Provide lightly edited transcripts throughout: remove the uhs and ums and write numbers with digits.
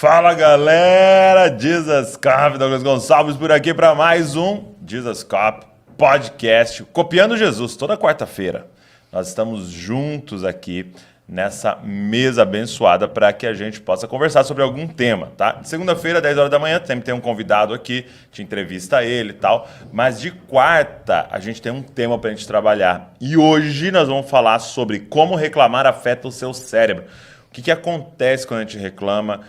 Fala galera, Jesus Cop, Douglas Gonçalves por aqui para mais um Jesus Cop Podcast, copiando Jesus, toda quarta-feira. Nós estamos juntos aqui nessa mesa abençoada para que a gente possa conversar sobre algum tema, tá? De segunda-feira, 10 horas da manhã, sempre tem um convidado aqui, te entrevista ele e tal, mas de quarta a gente tem um tema para a gente trabalhar. E hoje nós vamos falar sobre como reclamar afeta o seu cérebro. O que acontece quando a gente reclama?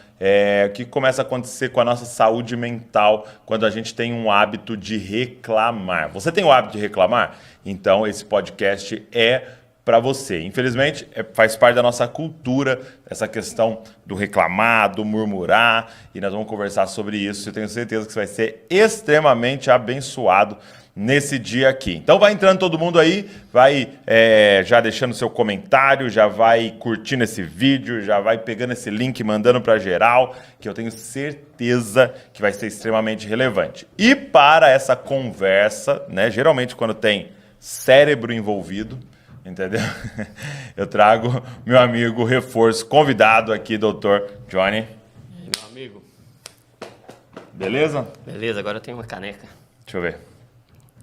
O que começa a acontecer com a nossa saúde mental quando a gente tem um hábito de reclamar? Você tem o hábito de reclamar? Então esse podcast é para você. Infelizmente, faz parte da nossa cultura essa questão do reclamar, do murmurar, e nós vamos conversar sobre isso. Eu tenho certeza que você vai ser extremamente abençoado nesse dia aqui. Então vai entrando todo mundo aí, vai já deixando seu comentário, já vai curtindo esse vídeo, já vai pegando esse link, mandando para geral, que eu tenho certeza que vai ser extremamente relevante. E para essa conversa, né, geralmente quando tem cérebro envolvido, entendeu? Eu trago meu amigo reforço convidado aqui, Dr. Johnny. E aí, meu amigo. Beleza? Beleza, agora eu tenho uma caneca. Deixa eu ver.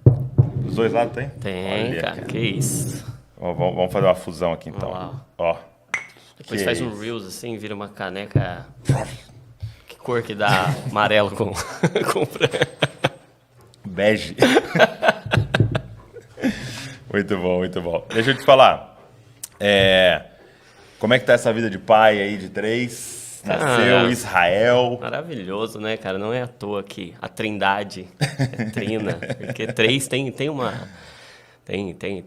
Dos dois lados tem? Tem, Olha, cara, que isso. Ó, vamos fazer uma fusão aqui então. Vamos lá. Ó. Depois faz um Reels assim, vira uma caneca. Que cor que dá amarelo com Bege. Muito bom, muito bom. Deixa eu te falar. Como é que tá essa vida de pai aí de 3? Nasceu Israel. Maravilhoso, né, cara? Não é à toa que a Trindade é trina. Porque 3 tem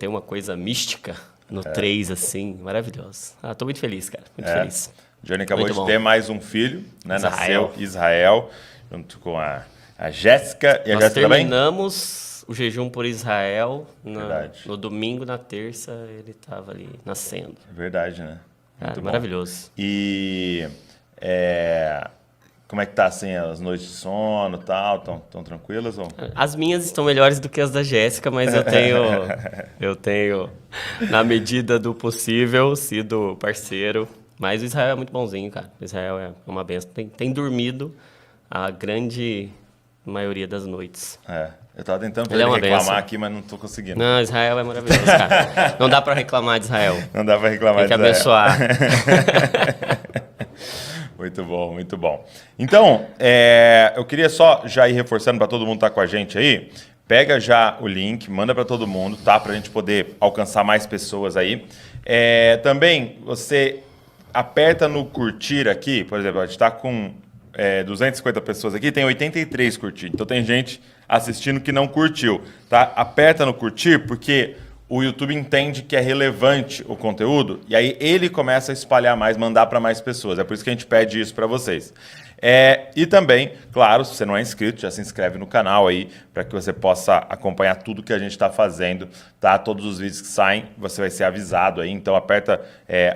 uma coisa mística no 3, assim. Maravilhoso. Tô muito feliz, cara. Muito feliz. Johnny acabou muito de bom. ter mais um filho, né? Israel. Nasceu Israel, junto com a Jéssica. E a Nós Jéssica também? terminamos o jejum por Israel Verdade. no domingo, na terça, ele estava ali nascendo. Verdade, né? Cara, Muito bom. maravilhoso. E como é que tá assim as noites de sono e tal? Tão tranquilas? Ou? As minhas estão melhores do que as da Jéssica, mas eu tenho, na medida do possível, sido parceiro. Mas o Israel é muito bonzinho, cara. O Israel é uma benção. Tem dormido a grande maioria das noites. Eu tava tentando Ele é uma reclamar benção. aqui, mas não tô conseguindo. Não, Israel é maravilhoso, cara. Não dá pra reclamar de Israel. Não dá pra reclamar Tem que de Israel. abençoar. Muito bom, muito bom. Então, eu queria só já ir reforçando para todo mundo estar com a gente aí. Pega já o link, manda para todo mundo, tá? Para a gente poder alcançar mais pessoas aí. Também, você aperta no curtir aqui, por exemplo, a gente está com 250 pessoas aqui, tem 83 curtindo. Então tem gente assistindo que não curtiu, tá? Aperta no curtir porque o YouTube entende que é relevante o conteúdo e aí ele começa a espalhar mais, mandar para mais pessoas. É por isso que a gente pede isso para vocês. E também, claro, se você não é inscrito, já se inscreve no canal aí para que você possa acompanhar tudo que a gente está fazendo, tá? Todos os vídeos que saem, você vai ser avisado aí. Então aperta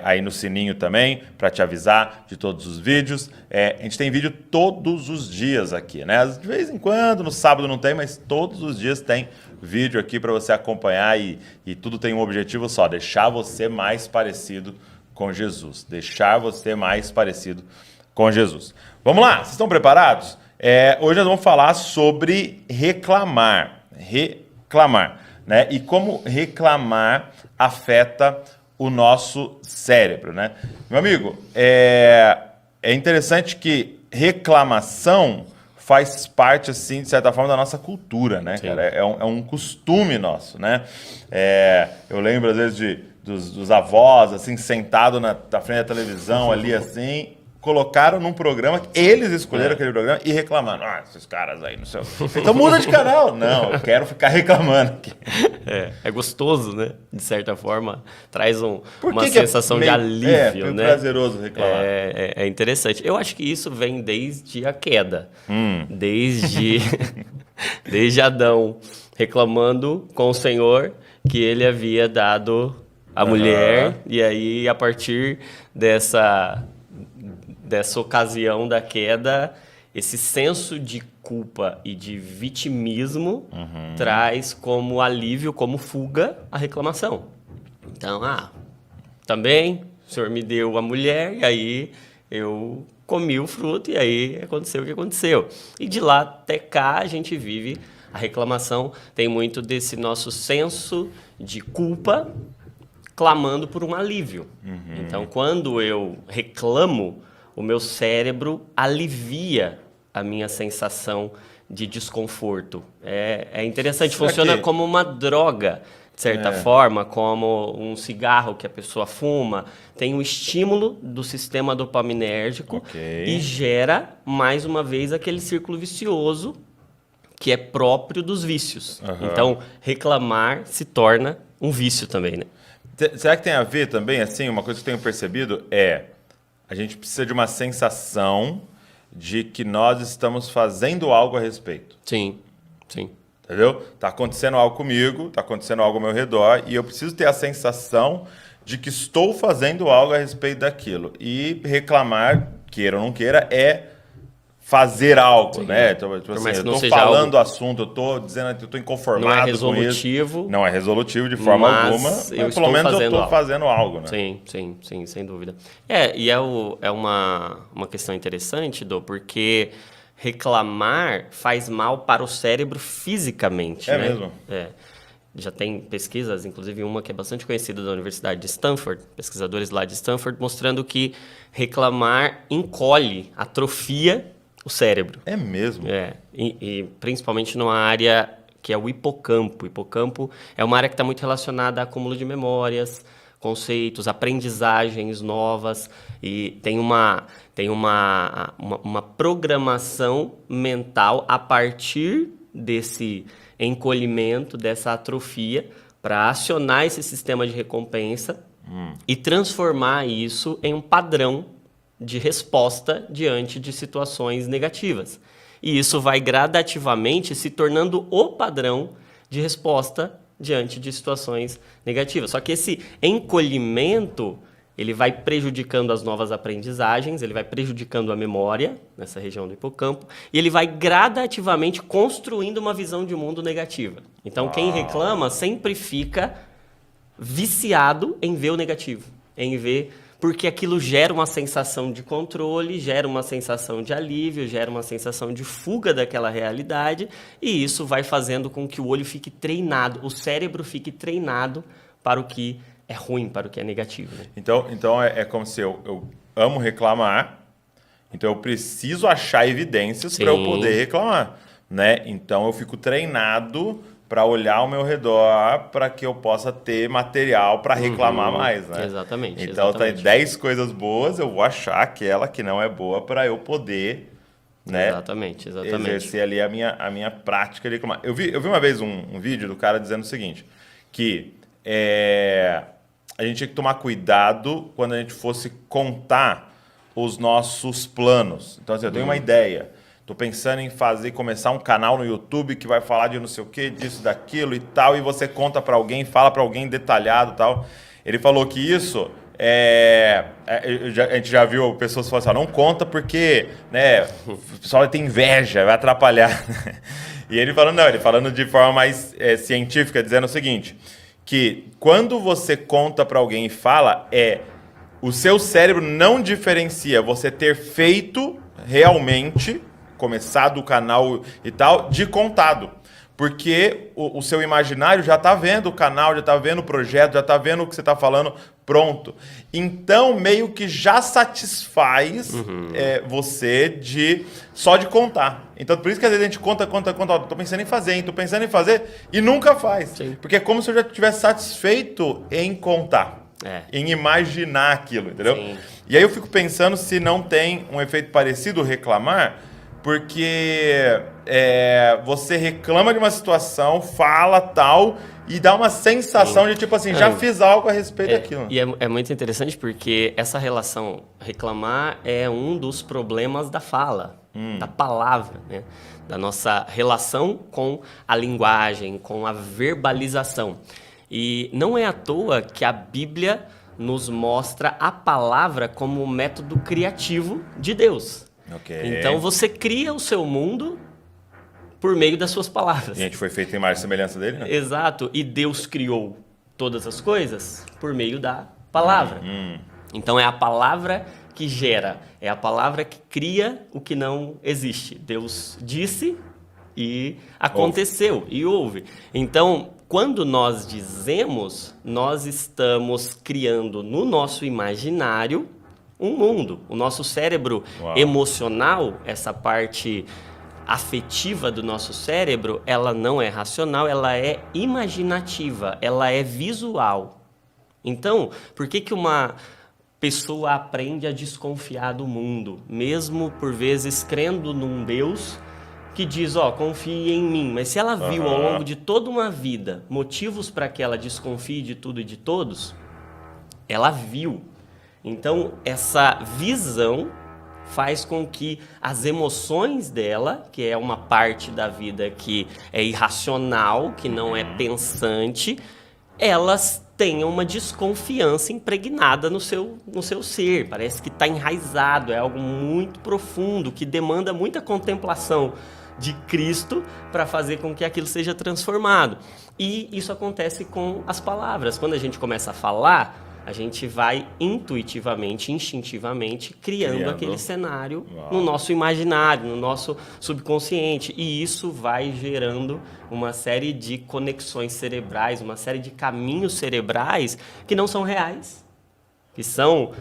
aí no sininho também para te avisar de todos os vídeos. A gente tem vídeo todos os dias aqui, né? De vez em quando, no sábado não tem, mas todos os dias tem vídeo aqui para você acompanhar e tudo tem um objetivo só, deixar você mais parecido com Jesus. Deixar você mais parecido com Jesus. Vamos lá, vocês estão preparados? Hoje nós vamos falar sobre reclamar, né? E como reclamar afeta o nosso cérebro, né? Meu amigo, é interessante que reclamação faz parte, assim, de certa forma, da nossa cultura, né, Sim. cara? É um costume nosso, né? Eu lembro, às vezes, dos avós, assim, sentado na frente da televisão ali, assim, colocaram num programa, eles escolheram aquele programa e reclamaram. Esses caras aí, não sei o quê. Então muda de canal. Não, eu quero ficar reclamando aqui. É gostoso, né? De certa forma, traz uma que sensação de alívio, né? É prazeroso reclamar. É interessante. Eu acho que isso vem desde a queda. Desde Adão reclamando com o Senhor que ele havia dado a mulher. E aí, a partir dessa ocasião da queda, esse senso de culpa e de vitimismo traz como alívio, como fuga, a reclamação. Então, também o senhor me deu a mulher e aí eu comi o fruto e aí aconteceu o que aconteceu. E de lá até cá a gente vive a reclamação, tem muito desse nosso senso de culpa clamando por um alívio. Então, quando eu reclamo, o meu cérebro alivia a minha sensação de desconforto. É interessante, Será funciona que- como uma droga, de certa forma, como um cigarro que a pessoa fuma. Tem um estímulo do sistema dopaminérgico Ok. e gera, mais uma vez, aquele círculo vicioso que é próprio dos vícios. Então, reclamar se torna um vício também, né? Será que tem a ver também, assim, uma coisa que eu tenho percebido é a gente precisa de uma sensação de que nós estamos fazendo algo a respeito. Sim, sim. Entendeu? Tá acontecendo algo comigo, tá acontecendo algo ao meu redor e eu preciso ter a sensação de que estou fazendo algo a respeito daquilo. E reclamar, queira ou não queira, é fazer algo, né? Então, tipo Por assim, mais eu que não tô seja falando algo- do assunto, eu tô dizendo que eu tô inconformado Não é com isso. resolutivo, Não é resolutivo de forma mas alguma, eu mas estou pelo menos eu fazendo tô algo. fazendo algo, né? Sim, sem dúvida. E é uma questão interessante, Dô, porque reclamar faz mal para o cérebro fisicamente, É né? mesmo? É. Já tem pesquisas, inclusive uma que é bastante conhecida da Universidade de Stanford, pesquisadores lá de Stanford, mostrando que reclamar encolhe, atrofia o cérebro. É mesmo. E principalmente numa área que é o hipocampo. O hipocampo é uma área que está muito relacionada a acúmulo de memórias, conceitos, aprendizagens novas e tem uma programação mental a partir desse encolhimento, dessa atrofia, para acionar esse sistema de recompensa e transformar isso em um padrão de resposta diante de situações negativas. E isso vai gradativamente se tornando o padrão de resposta diante de situações negativas. Só que esse encolhimento, ele vai prejudicando as novas aprendizagens, ele vai prejudicando a memória, nessa região do hipocampo, e ele vai gradativamente construindo uma visão de mundo negativa. Então, quem reclama sempre fica viciado em ver o negativo, em ver... Porque aquilo gera uma sensação de controle, gera uma sensação de alívio, gera uma sensação de fuga daquela realidade, e isso vai fazendo com que o olho fique treinado, o cérebro fique treinado para o que é ruim, para o que é negativo. Né? Então é como se eu amo reclamar, então eu preciso achar evidências para eu poder reclamar, né? Então eu fico treinado para olhar ao meu redor para que eu possa ter material para reclamar mais, né? Exatamente. Então tem 10 coisas boas, eu vou achar aquela que não é boa para eu poder, né? Exatamente. Exercer ali a minha prática de reclamar. Eu vi uma vez um vídeo do cara dizendo o seguinte, que a gente tinha que tomar cuidado quando a gente fosse contar os nossos planos. Então, assim, eu tenho uma ideia. Estou pensando em começar um canal no YouTube que vai falar de não sei o que, disso, daquilo e tal, e você conta para alguém, fala para alguém detalhado e tal. Ele falou que isso a gente já viu pessoas falando assim, não conta porque, né, o pessoal vai ter inveja, vai atrapalhar. E ele falando de forma mais científica, dizendo o seguinte, que quando você conta para alguém e fala, o seu cérebro não diferencia você ter feito realmente, começado o canal e tal, de contado. Porque o seu imaginário já está vendo o canal, já está vendo o projeto, já está vendo o que você está falando pronto. Então, meio que já satisfaz você só de contar. Então, por isso que às vezes a gente conta, estou pensando em fazer, e nunca faz. Sim. Porque é como se eu já estivesse satisfeito em contar. Em imaginar aquilo, entendeu? Sim. E aí eu fico pensando se não tem um efeito parecido reclamar, porque você reclama de uma situação, fala tal, e dá uma sensação de tipo assim, já fiz algo a respeito daquilo. E é muito interessante porque essa relação, reclamar é um dos problemas da fala, da palavra, né? Da nossa relação com a linguagem, com a verbalização. E não é à toa que a Bíblia nos mostra a palavra como um método criativo de Deus. Okay. Então você cria o seu mundo por meio das suas palavras. E a gente foi feito em imagem e semelhança dele, né? Exato. E Deus criou todas as coisas por meio da palavra. Então é a palavra que gera, é a palavra que cria o que não existe. Deus disse e aconteceu, e houve. Então, quando nós dizemos, nós estamos criando no nosso imaginário um mundo. O nosso cérebro emocional, essa parte afetiva do nosso cérebro, ela não é racional, ela é imaginativa, ela é visual. Então, por que uma pessoa aprende a desconfiar do mundo, mesmo por vezes crendo num Deus que diz, confie em mim, mas se ela viu ao longo de toda uma vida motivos para que ela desconfie de tudo e de todos, ela viu. Então, essa visão faz com que as emoções dela, que é uma parte da vida que é irracional, que não é pensante, elas tenham uma desconfiança impregnada no seu ser. Parece que está enraizado, é algo muito profundo, que demanda muita contemplação de Cristo para fazer com que aquilo seja transformado. E isso acontece com as palavras. Quando a gente começa a falar, a gente vai intuitivamente, instintivamente, criando aquele cenário no nosso imaginário, no nosso subconsciente. E isso vai gerando uma série de conexões cerebrais, uma série de caminhos cerebrais que não são reais, que são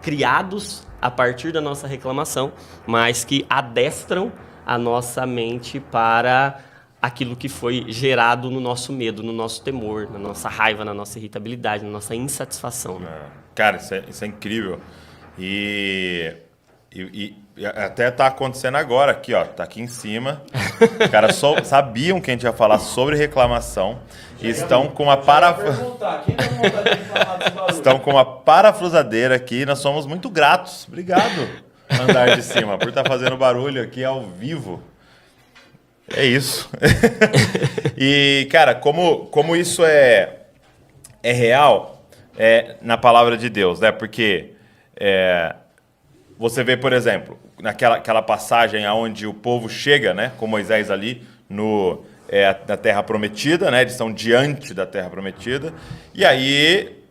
criados a partir da nossa reclamação, mas que adestram a nossa mente para aquilo que foi gerado no nosso medo, no nosso temor, na nossa raiva, na nossa irritabilidade, na nossa insatisfação. Né? Cara, isso é incrível. E até tá acontecendo agora aqui, ó. Tá aqui em cima. Os caras só sabiam que a gente ia falar sobre reclamação. E estão com uma estão com uma parafusadeira aqui. Nós somos muito gratos. Obrigado, andar de cima, por estar fazendo barulho aqui ao vivo. É isso. E, cara, como isso é real na palavra de Deus, né? Porque você vê, por exemplo, naquela passagem onde o povo chega, né, com Moisés ali na Terra Prometida, né? Eles estão diante da Terra Prometida. E aí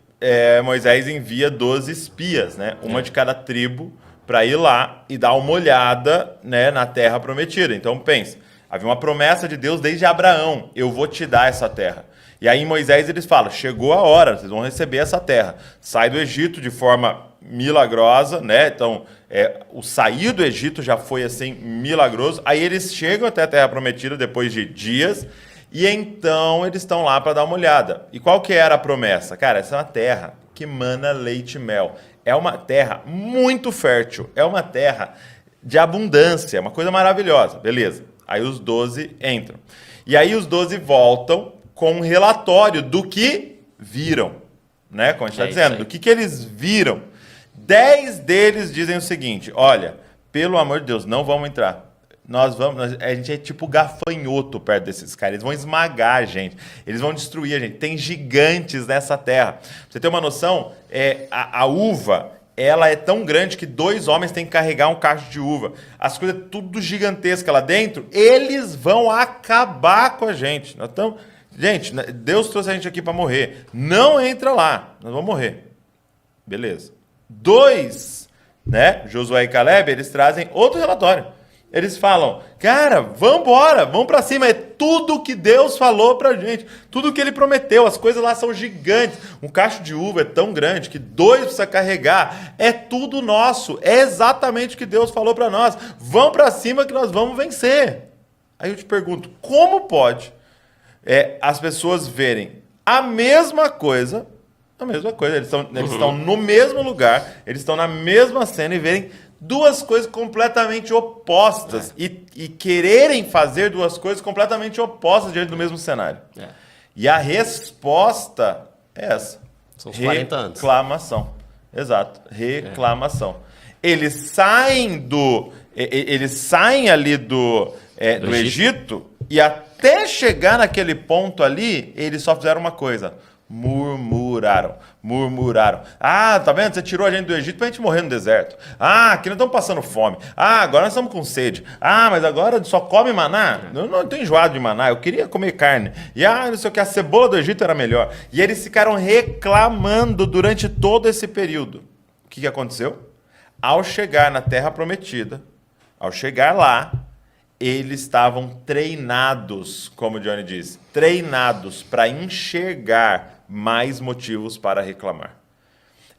Moisés envia 12 espias, né? Uma de cada tribo, para ir lá e dar uma olhada, né, na Terra Prometida. Então, pensa. Havia uma promessa de Deus desde Abraão, eu vou te dar essa terra. E aí em Moisés eles falam, chegou a hora, vocês vão receber essa terra. Sai do Egito de forma milagrosa, né? Então, o sair do Egito já foi assim milagroso. Aí eles chegam até a Terra Prometida depois de dias, e então eles estão lá para dar uma olhada. E qual que era a promessa? Cara, essa é uma terra que mana leite e mel. É uma terra muito fértil, é uma terra de abundância, uma coisa maravilhosa, beleza. Aí os 12 entram. E aí os 12 voltam com um relatório do que viram, né? Como a gente está dizendo, do que eles viram. 10 deles dizem o seguinte, olha, pelo amor de Deus, não vamos entrar. A gente é tipo gafanhoto perto desses caras. Eles vão esmagar a gente. Eles vão destruir a gente. Tem gigantes nessa terra. Pra você ter uma noção, a uva... ela é tão grande que 2 homens têm que carregar um cacho de uva. As coisas tudo gigantescas lá dentro, eles vão acabar com a gente. Gente, Deus trouxe a gente aqui para morrer. Não entra lá, nós vamos morrer. Beleza. 2, né, Josué e Caleb, eles trazem outro relatório. Eles falam, cara, vamos embora, vamos para cima. É tudo que Deus falou pra gente. Tudo que ele prometeu. As coisas lá são gigantes. Um cacho de uva é tão grande que 2 precisa carregar. É tudo nosso. É exatamente o que Deus falou para nós. Vamos para cima que nós vamos vencer. Aí eu te pergunto, como pode as pessoas verem a mesma coisa, eles estão no mesmo lugar, eles estão na mesma cena e verem 2 coisas completamente opostas e quererem fazer 2 coisas completamente opostas diante do mesmo cenário. E a resposta é essa. São os 40 anos. Reclamação. Exato. Reclamação. Eles saem ali do Egito e até chegar naquele ponto ali, eles só fizeram uma coisa. Murmuraram. Ah, tá vendo? Você tirou a gente do Egito pra gente morrer no deserto. Ah, aqui nós estamos passando fome. Ah, agora nós estamos com sede. Ah, mas agora só come maná? Eu não estou enjoado de maná, eu queria comer carne. E não sei o que, a cebola do Egito era melhor. E eles ficaram reclamando durante todo esse período. O que aconteceu? ao chegar na Terra Prometida, ao chegar lá, eles estavam treinados, como o Johnny diz, treinados para enxergar mais motivos para reclamar.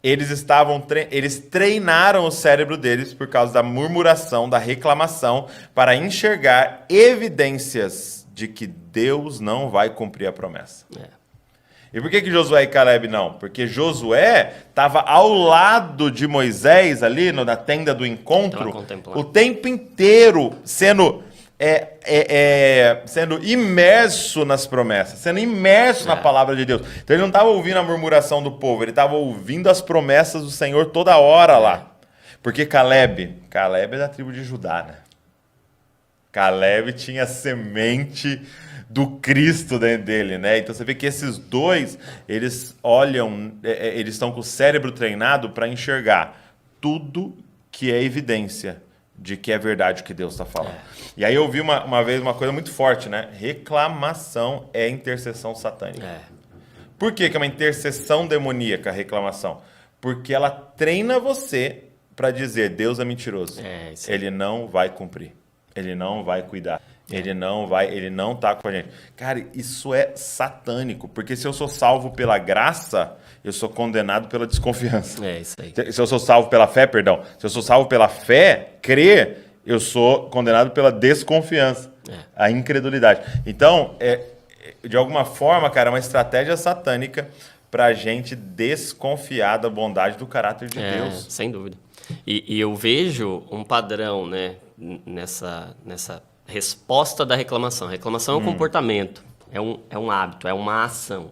Eles treinaram o cérebro deles por causa da murmuração, da reclamação, para enxergar evidências de que Deus não vai cumprir a promessa. E por que Josué e Caleb não? Porque Josué estava ao lado de Moisés ali na tenda do encontro o tempo inteiro sendo imerso nas promessas, sendo imerso na palavra de Deus. Então ele não estava ouvindo a murmuração do povo, ele estava ouvindo as promessas do Senhor toda hora lá. Porque Caleb é da tribo de Judá, né? Caleb tinha semente do Cristo dentro dele, né? Então você vê que esses dois, eles estão com o cérebro treinado para enxergar tudo que é evidência de que é verdade o que Deus está falando. E aí eu ouvi uma vez uma coisa muito forte, né? Reclamação é intercessão satânica. Por que é uma intercessão demoníaca a reclamação? Porque ela treina você para dizer, Deus é mentiroso. Ele não vai cumprir. Ele não vai cuidar. Ele não está com a gente. Cara, isso é satânico, porque se eu sou salvo pela graça, eu sou condenado pela desconfiança. Isso aí. Se eu sou salvo pela fé, se eu sou salvo pela fé, crer, eu sou condenado pela desconfiança, a incredulidade. Então, de alguma forma, cara, é uma estratégia satânica para a gente desconfiar da bondade do caráter de Deus. Sem dúvida. E eu vejo um padrão, né, nessa resposta da reclamação. Reclamação é um comportamento, é um hábito, é uma ação.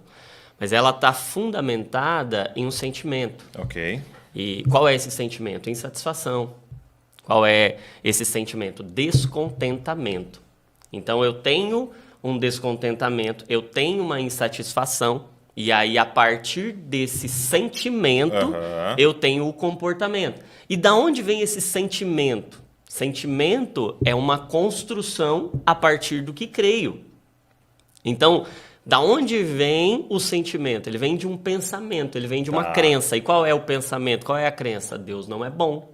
Mas ela está fundamentada em um sentimento. Ok. E qual é esse sentimento? Insatisfação. Qual é esse sentimento? Descontentamento. Então, eu tenho um descontentamento, eu tenho uma insatisfação, e aí, a partir desse sentimento, eu tenho o comportamento. E da onde vem esse sentimento? Sentimento é uma construção a partir do que creio. Então, da onde vem o sentimento? Ele vem de um pensamento, ele vem de uma crença. E qual é o pensamento? Qual é a crença? Deus não é bom.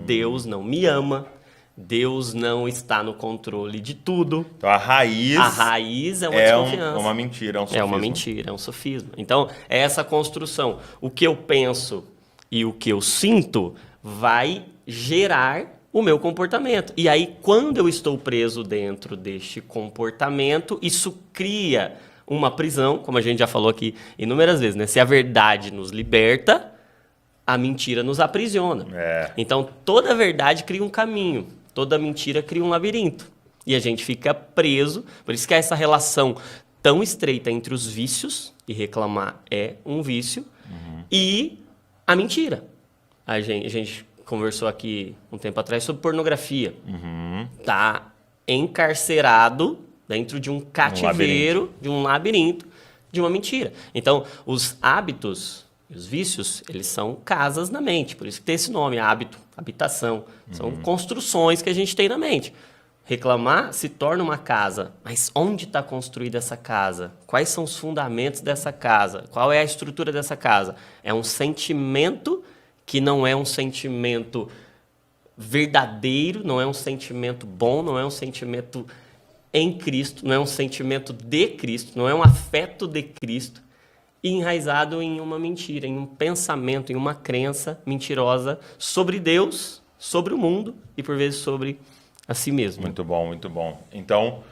Deus não me ama. Deus não está no controle de tudo. Então, a raiz é uma desconfiança. É uma mentira, é um sofisma. É uma mentira, é um sofisma. Então, é essa construção. O que eu penso e o que eu sinto vai gerar o meu comportamento. E aí, quando eu estou preso dentro deste comportamento, isso cria uma prisão, como a gente já falou aqui inúmeras vezes, né? Se a verdade nos liberta, a mentira nos aprisiona. Então, toda verdade cria um caminho, toda mentira cria um labirinto. E a gente fica preso, por isso que é essa relação tão estreita entre os vícios, e reclamar é um vício, e a mentira. A gente conversou aqui um tempo atrás sobre pornografia. Tá encarcerado dentro de um cativeiro, de um labirinto, de uma mentira. Então, os hábitos, os vícios, eles são casas na mente. Por isso que tem esse nome, hábito, habitação. São construções que a gente tem na mente. Reclamar se torna uma casa. Mas onde está construída essa casa? Quais são os fundamentos dessa casa? Qual é a estrutura dessa casa? É um sentimento que não é um sentimento verdadeiro, não é um sentimento bom, não é um sentimento em Cristo, não é um sentimento de Cristo, não é um afeto de Cristo, e enraizado em uma mentira, em um pensamento, em uma crença mentirosa sobre Deus, sobre o mundo e, por vezes, sobre a si mesmo. Muito bom, muito bom. Então,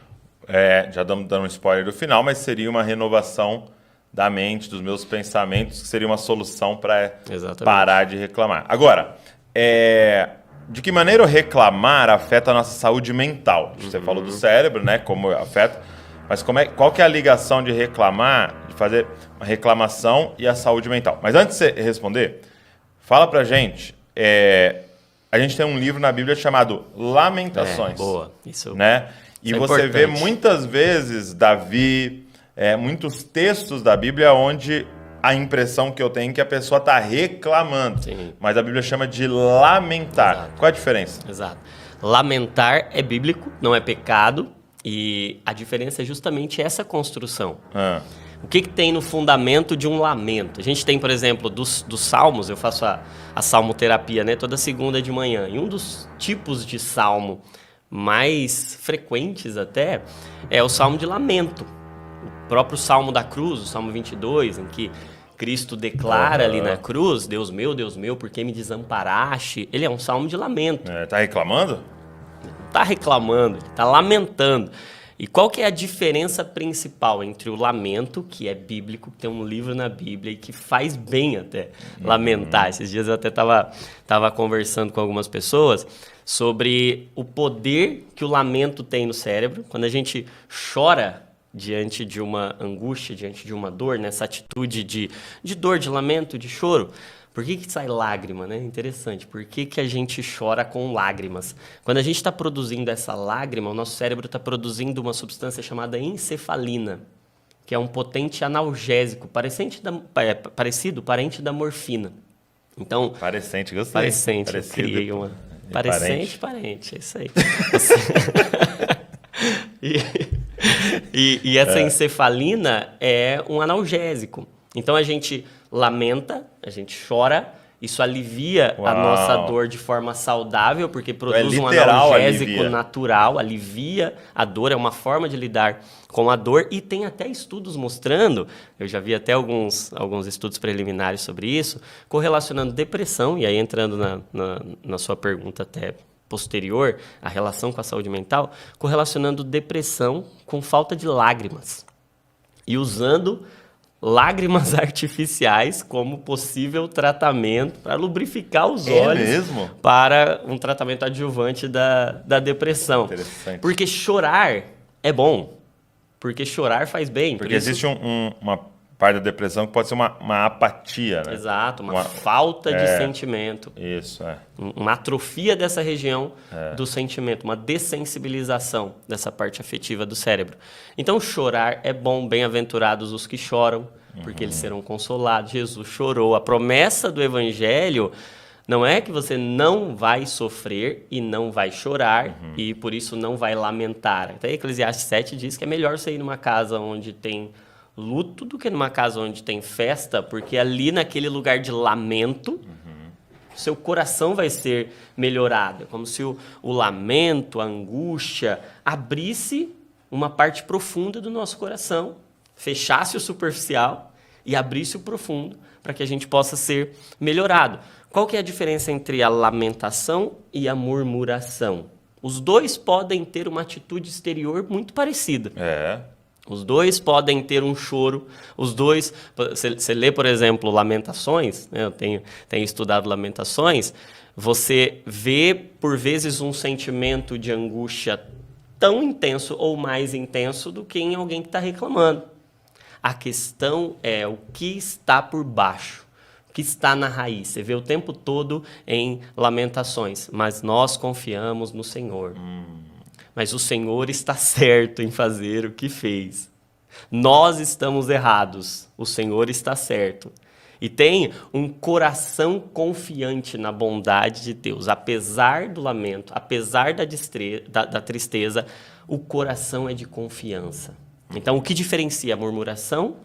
já dando um spoiler do final, mas seria uma renovação da mente, dos meus pensamentos, que seria uma solução para parar de reclamar. Agora, de que maneira o reclamar afeta a nossa saúde mental? Você falou do cérebro, né? Como afeta. Mas qual que é a ligação de reclamar, de fazer uma reclamação e a saúde mental? Mas antes de você responder, fala pra gente. A gente tem um livro na Bíblia chamado Lamentações. Boa. Isso, né? E você vê muitas vezes Davi, muitos textos da Bíblia onde a impressão que eu tenho é que a pessoa está reclamando. Sim. Mas a Bíblia chama de lamentar. Exato. Qual a diferença? Exato. Lamentar é bíblico, não é pecado. E a diferença é justamente essa construção. O que tem no fundamento de um lamento? A gente tem, por exemplo, dos salmos, eu faço a salmoterapia, né, toda segunda de manhã. E um dos tipos de salmo mais frequentes até é o salmo de lamento. O próprio salmo da cruz, o salmo 22, em que Cristo declara ali na cruz, Deus meu, por que me desamparaste? Ele é um salmo de lamento. Tá reclamando? Não está reclamando, ele está lamentando. E qual que é a diferença principal entre o lamento, que é bíblico, que tem um livro na Bíblia e que faz bem até lamentar? Esses dias eu até estava conversando com algumas pessoas sobre o poder que o lamento tem no cérebro. Quando a gente chora diante de uma angústia, diante de uma dor, nessa atitude de dor, de lamento, de choro, por que sai lágrima, né? Interessante. Por que a gente chora com lágrimas? Quando a gente está produzindo essa lágrima, o nosso cérebro está produzindo uma substância chamada encefalina, que é um potente analgésico, parente da morfina. Então, Parecente, gostei. Parecente, eu criei uma... Parecente, é isso aí. E essa encefalina é um analgésico. Então a gente lamenta, a gente chora, isso alivia a nossa dor de forma saudável, porque produz um analgésico natural, alivia a dor, é uma forma de lidar com a dor, e tem até estudos mostrando, eu já vi até alguns estudos preliminares sobre isso, correlacionando depressão, e aí entrando na sua pergunta até posterior, a relação com a saúde mental, correlacionando depressão com falta de lágrimas, e usando lágrimas artificiais como possível tratamento para lubrificar os olhos para um tratamento adjuvante da depressão. Interessante. Porque chorar é bom, porque chorar faz bem. Porque existe uma parte da depressão que pode ser uma apatia, né? Exato, uma falta de sentimento. Isso, uma atrofia dessa região do sentimento, uma dessensibilização dessa parte afetiva do cérebro. Então, chorar é bom, bem-aventurados os que choram, porque eles serão consolados. Jesus chorou. A promessa do Evangelho não é que você não vai sofrer e não vai chorar e, por isso, não vai lamentar. Até Eclesiastes 7 diz que é melhor você ir numa casa onde tem luto do que numa casa onde tem festa, porque ali naquele lugar de lamento, seu coração vai ser melhorado. É como se o lamento, a angústia, abrisse uma parte profunda do nosso coração, fechasse o superficial e abrisse o profundo para que a gente possa ser melhorado. Qual que é a diferença entre a lamentação e a murmuração? Os dois podem ter uma atitude exterior muito parecida. Os dois podem ter um choro, os dois... Você lê, por exemplo, Lamentações, né? Eu tenho estudado Lamentações, você vê, por vezes, um sentimento de angústia tão intenso ou mais intenso do que em alguém que está reclamando. A questão é o que está por baixo, o que está na raiz. Você vê o tempo todo em Lamentações, mas nós confiamos no Senhor. Mas o Senhor está certo em fazer o que fez. Nós estamos errados, o Senhor está certo. E tem um coração confiante na bondade de Deus. Apesar do lamento, apesar da tristeza, o coração é de confiança. Então, o que diferencia a murmuração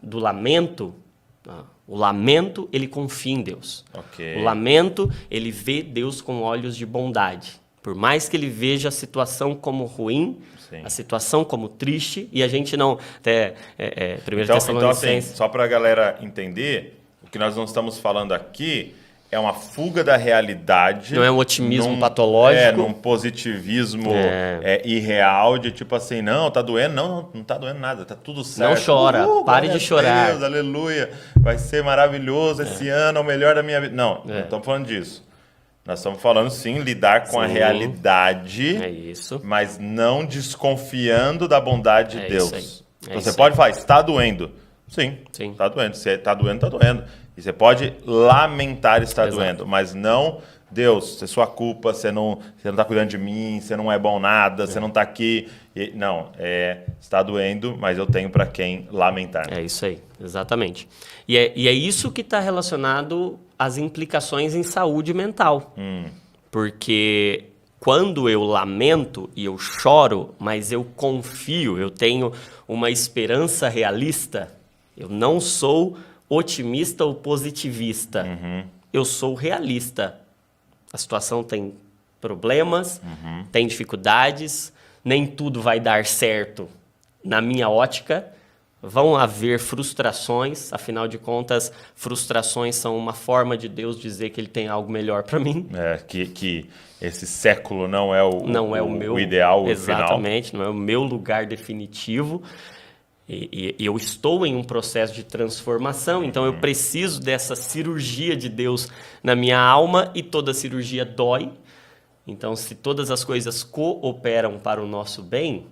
do lamento? O lamento, ele confia em Deus. O lamento, ele vê Deus com olhos de bondade. Por mais que ele veja a situação como ruim, a situação como triste, e a gente não... Primeiro Tessalonicenses... Então, assim, só para a galera entender, o que nós não estamos falando aqui é uma fuga da realidade. Não é um otimismo patológico. Num positivismo irreal, de tipo assim, não, tá doendo. Não tá doendo nada, tá tudo certo. Não chora, pare de chorar. Deus, aleluia, vai ser maravilhoso esse ano, é o melhor da minha vida. Não estamos falando disso. Nós estamos falando, sim, lidar com a realidade, mas não desconfiando da bondade de Deus. Você pode falar, está doendo. Sim, está doendo. Se está doendo, está doendo. E você pode lamentar estar doendo, mas não, Deus, é sua culpa, você não está cuidando de mim, você não é bom nada, você não está aqui. Não, está doendo, mas eu tenho para quem lamentar. É isso aí, exatamente. E é isso que está relacionado às implicações em saúde mental. Porque quando eu lamento e eu choro, mas eu confio, eu tenho uma esperança realista, eu não sou otimista ou positivista, eu sou realista. A situação tem problemas, tem dificuldades, nem tudo vai dar certo na minha ótica. Vão haver frustrações, afinal de contas, frustrações são uma forma de Deus dizer que Ele tem algo melhor para mim. Que esse século não é o meu ideal, exatamente, não é o meu lugar definitivo. E eu estou em um processo de transformação, então eu preciso dessa cirurgia de Deus na minha alma, e toda cirurgia dói. Então, se todas as coisas cooperam para o nosso bem,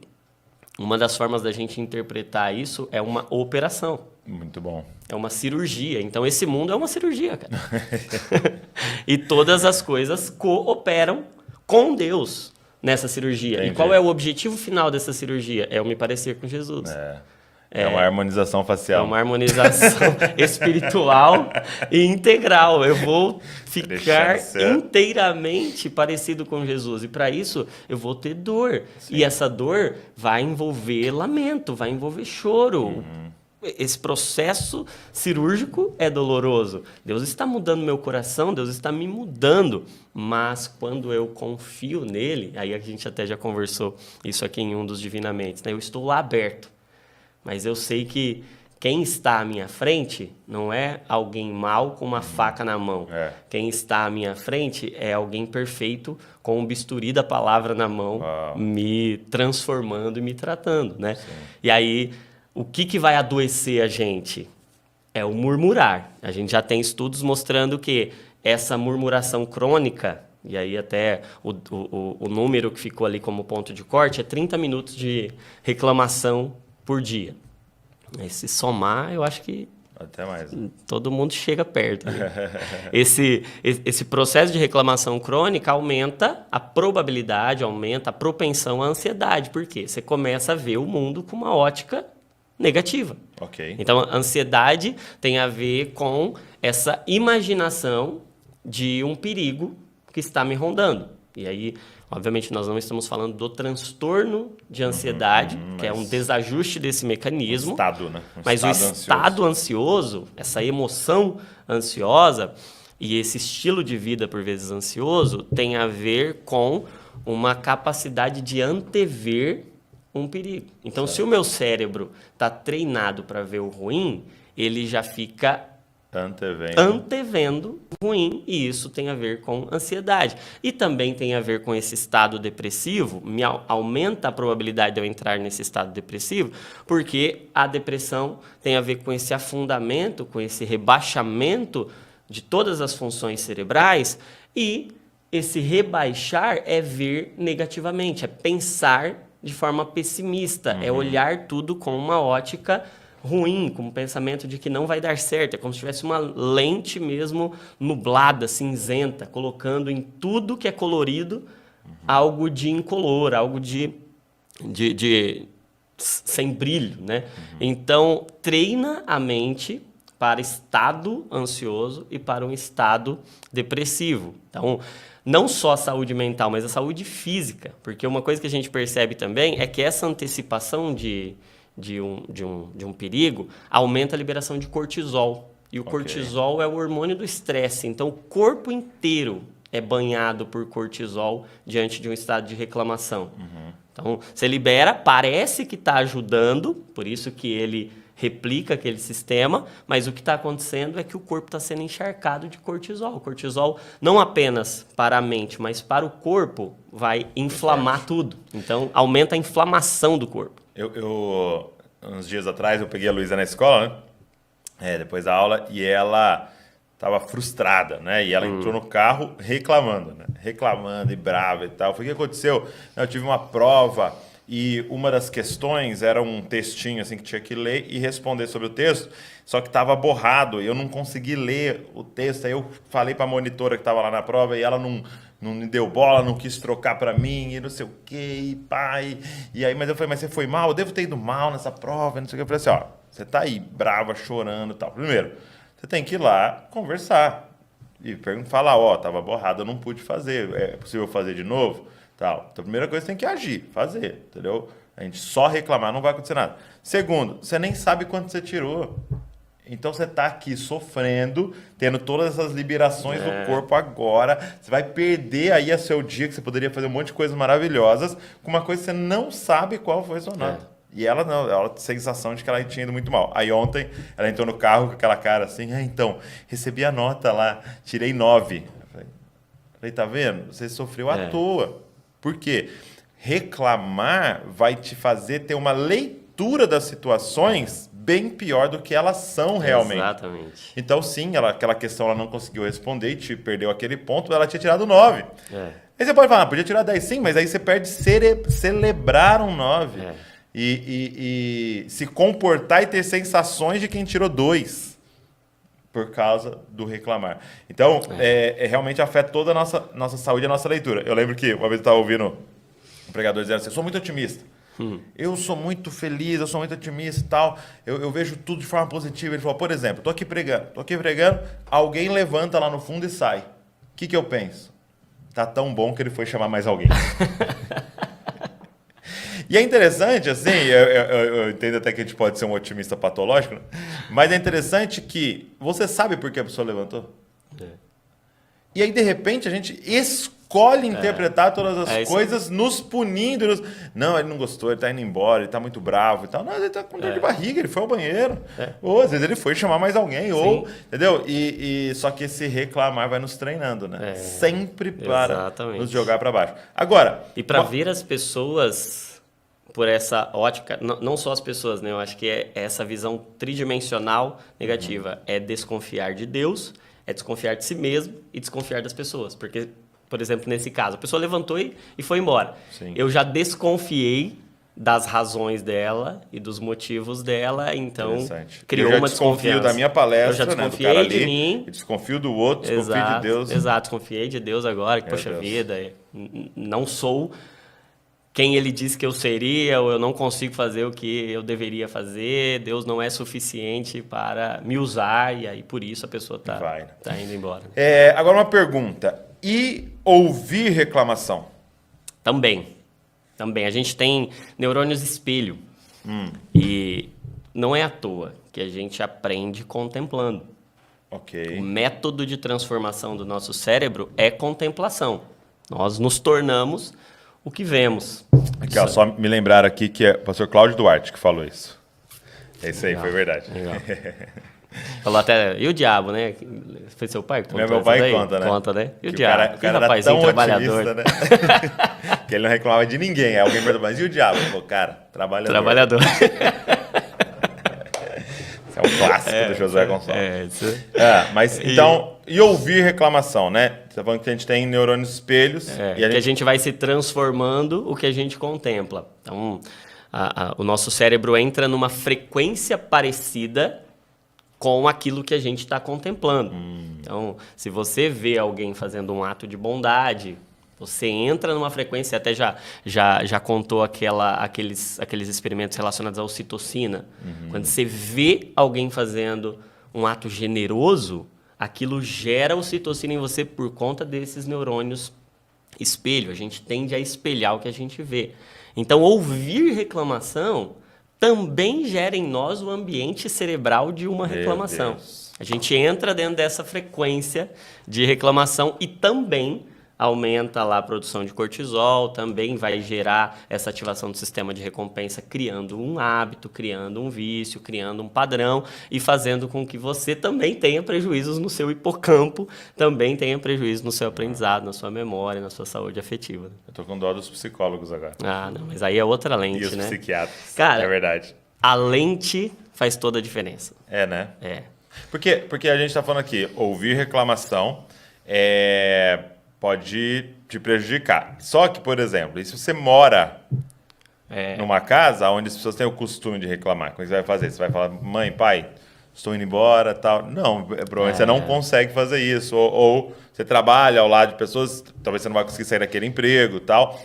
uma das formas da gente interpretar isso é uma operação. Muito bom. É uma cirurgia. Então, esse mundo é uma cirurgia, cara. E todas as coisas cooperam com Deus nessa cirurgia. Entendi. E qual é o objetivo final dessa cirurgia? É eu me parecer com Jesus. É uma harmonização facial. É uma harmonização espiritual e integral. Eu vou ficar inteiramente parecido com Jesus. E para isso, eu vou ter dor. Sim. E essa dor vai envolver lamento, vai envolver choro. Esse processo cirúrgico é doloroso. Deus está mudando meu coração, Deus está me mudando. Mas quando eu confio nele, aí a gente até já conversou isso aqui em um dos Divinamente, né? Eu estou lá aberto. Mas eu sei que quem está à minha frente não é alguém mau com uma faca na mão. Quem está à minha frente é alguém perfeito com um bisturi da palavra na mão, me transformando e me tratando, né? Sim. E aí, o que vai adoecer a gente? É o murmurar. A gente já tem estudos mostrando que essa murmuração crônica, e aí até o número que ficou ali como ponto de corte, é 30 minutos de reclamação por dia. Aí, se somar, eu acho que até mais. Todo mundo chega perto. Né? Esse processo de reclamação crônica aumenta a probabilidade, aumenta a propensão à ansiedade. Por quê? Você começa a ver o mundo com uma ótica negativa. Okay. Então, a ansiedade tem a ver com essa imaginação de um perigo que está me rondando. E aí, obviamente, nós não estamos falando do transtorno de ansiedade, que é um desajuste desse mecanismo. Estado, né? Mas o estado ansioso, essa emoção ansiosa e esse estilo de vida, por vezes, ansioso, tem a ver com uma capacidade de antever um perigo. Então, se o meu cérebro está treinado para ver o ruim, ele já fica antevendo ruim, e isso tem a ver com ansiedade. E também tem a ver com esse estado depressivo, aumenta a probabilidade de eu entrar nesse estado depressivo, porque a depressão tem a ver com esse afundamento, com esse rebaixamento de todas as funções cerebrais, e esse rebaixar é ver negativamente, é pensar de forma pessimista, é olhar tudo com uma ótica ruim, com um pensamento de que não vai dar certo. É como se tivesse uma lente mesmo nublada, cinzenta, colocando em tudo que é colorido algo de incolor, algo de sem brilho, né? Então, treina a mente para estado ansioso e para um estado depressivo. Então, não só a saúde mental, mas a saúde física, porque uma coisa que a gente percebe também é que essa antecipação de um perigo aumenta a liberação de cortisol. E o cortisol é o hormônio do estresse. Então, o corpo inteiro é banhado por cortisol diante de um estado de reclamação. Então, você libera, parece que está ajudando, por isso que ele replica aquele sistema, mas o que está acontecendo é que o corpo está sendo encharcado de cortisol. O cortisol, não apenas para a mente, mas para o corpo, vai inflamar tudo. Então, aumenta a inflamação do corpo. Uns dias atrás, eu peguei a Luísa na escola, né? Depois da aula, e ela estava frustrada, né? E ela entrou no carro reclamando, né? Reclamando e brava e tal. Foi o que aconteceu? Eu tive uma prova e uma das questões era um textinho assim que tinha que ler e responder sobre o texto, só que estava borrado e eu não consegui ler o texto. Aí eu falei para a monitora que estava lá na prova e ela não me deu bola, não quis trocar para mim e não sei o quê, pai. E aí, mas eu falei, mas você foi mal? Eu devo ter ido mal nessa prova, não sei o que. Eu falei assim, ó, você tá aí brava, chorando e tal. Primeiro, você tem que ir lá conversar. e fala, ó, tava borrado, eu não pude fazer, é possível fazer de novo? Tal. Então, a primeira coisa, você tem que agir, fazer, entendeu? A gente só reclamar não vai acontecer nada. Segundo, você nem sabe quanto você tirou. Então você está aqui sofrendo, tendo todas essas liberações do corpo agora. Você vai perder aí a seu dia, que você poderia fazer um monte de coisas maravilhosas, com uma coisa que você não sabe qual foi a sua nota. E ela não, ela tem a sensação de que ela tinha ido muito mal. Aí ontem ela entrou no carro com aquela cara assim, então, recebi a nota lá, tirei 9. Eu falei, tá vendo? Você sofreu à toa. Por quê? Reclamar vai te fazer ter uma leitura das situações bem pior do que elas são realmente. Exatamente. Então, sim, aquela questão ela não conseguiu responder e perdeu aquele ponto, ela tinha tirado 9. Aí você pode falar, podia tirar 10 sim, mas aí você perde celebrar um 9. E se comportar e ter sensações de quem tirou 2 por causa do reclamar. Então, realmente afeta toda a nossa saúde e a nossa leitura. Eu lembro que uma vez eu estava ouvindo um pregador dizendo assim, eu sou muito otimista. Eu sou muito feliz, eu sou muito otimista e tal, eu vejo tudo de forma positiva. Ele falou, por exemplo, tô aqui pregando, alguém levanta lá no fundo e sai. O que eu penso? Tá tão bom que ele foi chamar mais alguém. E é interessante, assim, eu entendo até que a gente pode ser um otimista patológico, né? Mas é interessante que você sabe por que a pessoa levantou. E aí, de repente, a gente escolhe interpretar todas as coisas nos punindo. Não, ele não gostou, ele tá indo embora, ele tá muito bravo e tal. Não, ele tá com dor de barriga, ele foi ao banheiro. Ou às vezes ele foi chamar mais alguém, ou, entendeu? Só que esse reclamar vai nos treinando, né? Sempre para nos jogar para baixo. Agora... E para ver as pessoas por essa ótica, não só as pessoas, né? Eu acho que é essa visão tridimensional negativa. É desconfiar de Deus, é desconfiar de si mesmo e desconfiar das pessoas. Porque, por exemplo, nesse caso, a pessoa levantou e foi embora. Sim. Eu já desconfiei das razões dela e dos motivos dela, então criou uma desconfiança. Eu desconfio da minha palestra, eu já desconfiei né, do cara de ali, mim. Desconfio do outro, desconfio de Deus. Exato, desconfiei de Deus agora, que, poxa vida, não sou quem ele disse que eu seria, ou eu não consigo fazer o que eu deveria fazer, Deus não é suficiente para me usar, e aí por isso a pessoa está indo embora. Agora uma pergunta, e ouvir reclamação? Também. A gente tem neurônios espelho, e não é à toa que a gente aprende contemplando. O método de transformação do nosso cérebro é contemplação. Nós nos tornamos o que vemos. Aqui, ó, só me lembraram aqui que é o pastor Cláudio Duarte que falou isso. É isso aí, foi verdade. Legal. Falou até, e o diabo, né? Foi seu pai que contou? Meu pai conta, né? Conta, né? E o diabo? O cara rapazinho trabalhador. Né? Que ele não reclamava de ninguém. Aí alguém perguntou, mas e o diabo? Ele falou, cara, trabalhador. É um clássico do Josué Gonçalves. Mas então, e ouvir reclamação, né? Você tá falando que a gente tem neurônios espelhos. Que a gente vai se transformando o que a gente contempla. Então, o nosso cérebro entra numa frequência parecida com aquilo que a gente está contemplando. Então, se você vê alguém fazendo um ato de bondade, você entra numa frequência, até já contou aqueles experimentos relacionados à ocitocina. Quando você vê alguém fazendo um ato generoso, aquilo gera ocitocina em você por conta desses neurônios espelho. A gente tende a espelhar o que a gente vê. Então, ouvir reclamação também gera em nós o ambiente cerebral de uma reclamação. A gente entra dentro dessa frequência de reclamação e também aumenta lá a produção de cortisol, também vai gerar essa ativação do sistema de recompensa, criando um hábito, criando um vício, criando um padrão e fazendo com que você também tenha prejuízos no seu hipocampo, também tenha prejuízo no seu aprendizado, na sua memória, na sua saúde afetiva. Eu tô com dó dos psicólogos agora. Não, mas aí é outra lente, e os né? psiquiatras, Cara, é verdade. A lente faz toda a diferença. É, né? É. Porque a gente tá falando aqui, ouvir reclamação pode te prejudicar. Só que, por exemplo, e se você mora numa casa onde as pessoas têm o costume de reclamar, como você vai fazer? Você vai falar, mãe, pai, estou indo embora, tal. Não, provavelmente você não consegue fazer isso. Ou você trabalha ao lado de pessoas, talvez você não vai conseguir sair daquele emprego, tal.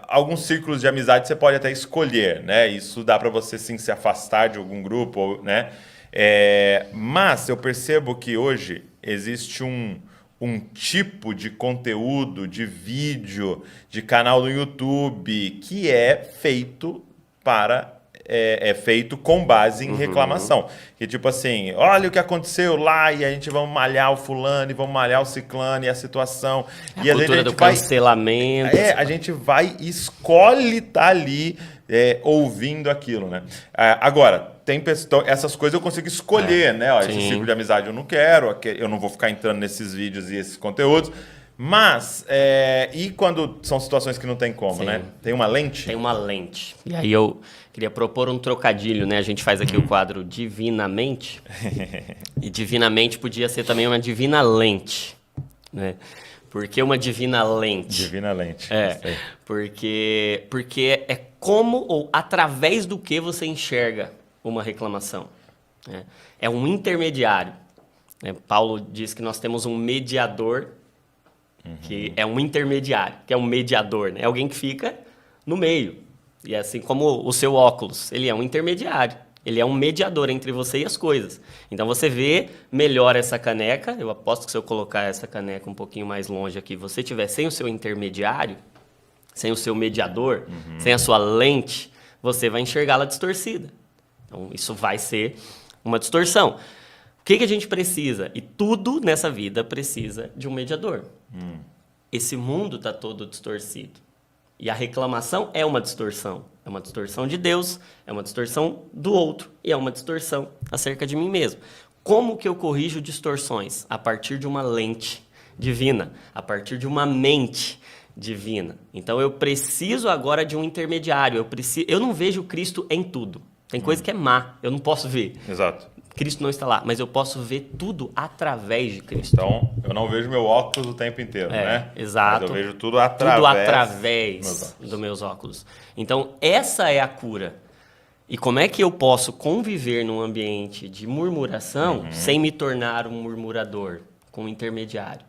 Alguns círculos de amizade você pode até escolher, né? Isso dá para você, sim, se afastar de algum grupo, né? Mas eu percebo que hoje existe um tipo de conteúdo, de vídeo, de canal no YouTube que é feito feito com base em reclamação. Que tipo assim, olha o que aconteceu lá e a gente vamos malhar o fulano e vamos malhar o ciclano e a situação. A e cultura do cancelamento. A gente vai e escolhe estar ali ouvindo aquilo, né? Agora, tem essas coisas eu consigo escolher, né? Ó, esse ciclo de amizade eu não quero, eu não vou ficar entrando nesses vídeos e esses conteúdos. Mas, e quando são situações que não tem como, né? Tem uma lente? Tem uma lente. E aí eu queria propor um trocadilho, né? A gente faz aqui o quadro Divinamente. E Divinamente podia ser também uma divina lente, né? Por que uma divina lente? Divina lente. Porque é como ou através do que você enxerga uma reclamação. Né? É um intermediário. Né? Paulo diz que nós temos um mediador, que é um intermediário, que é um mediador. Né? É alguém que fica no meio. E é assim como o seu óculos, ele é um intermediário. Ele é um mediador entre você e as coisas. Então você vê melhor essa caneca. Eu aposto que se eu colocar essa caneca um pouquinho mais longe aqui, você tiver sem o seu intermediário, sem o seu mediador, sem a sua lente, você vai enxergá-la distorcida. Então isso vai ser uma distorção. O que a gente precisa? E tudo nessa vida precisa de um mediador. Esse mundo está todo distorcido. E a reclamação é uma distorção. É uma distorção de Deus, é uma distorção do outro e é uma distorção acerca de mim mesmo. Como que eu corrijo distorções? A partir de uma lente divina, a partir de uma mente divina. Então eu preciso agora de um intermediário. Eu não vejo Cristo em tudo. Tem coisa que é má, eu não posso ver. Exato. Cristo não está lá, mas eu posso ver tudo através de Cristo. Então, eu não vejo meu óculos o tempo inteiro, né? Exato. Mas eu vejo tudo através dos meus óculos. Então, essa é a cura. E como é que eu posso conviver num ambiente de murmuração sem me tornar um murmurador, com um intermediário?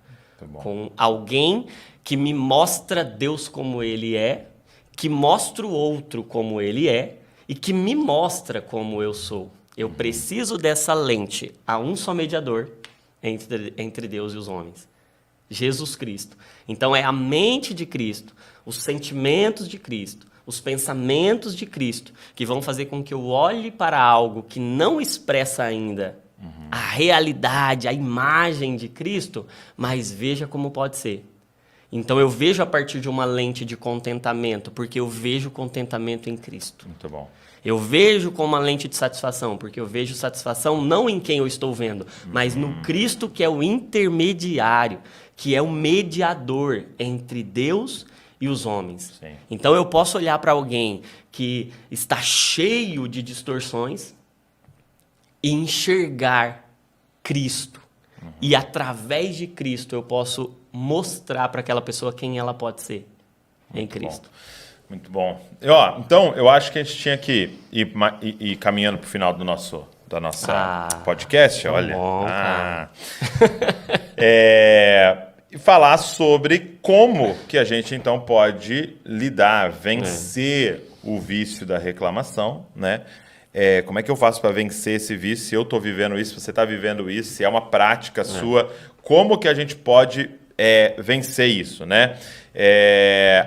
Com alguém que me mostra Deus como Ele é, que mostra o outro como Ele é e que me mostra como eu sou. Eu preciso dessa lente. Há um só mediador entre Deus e os homens. Jesus Cristo. Então é a mente de Cristo, os sentimentos de Cristo, os pensamentos de Cristo, que vão fazer com que eu olhe para algo que não expressa ainda a realidade, a imagem de Cristo, mas veja como pode ser. Então eu vejo a partir de uma lente de contentamento, porque eu vejo contentamento em Cristo. Muito bom. Eu vejo com uma lente de satisfação, porque eu vejo satisfação não em quem eu estou vendo, mas no Cristo que é o intermediário, que é o mediador entre Deus e os homens. Sim. Então eu posso olhar para alguém que está cheio de distorções e enxergar Cristo. E através de Cristo eu posso mostrar para aquela pessoa quem ela pode ser em Cristo. Muito bom. Então, eu acho que a gente tinha que ir caminhando para o final do nosso podcast. Olha. Bom, E falar sobre como que a gente, então, pode vencer o vício da reclamação, né? Como é que eu faço para vencer esse vício? Se eu estou vivendo isso, se você está vivendo isso, se é uma prática sua, como que a gente pode vencer isso, né?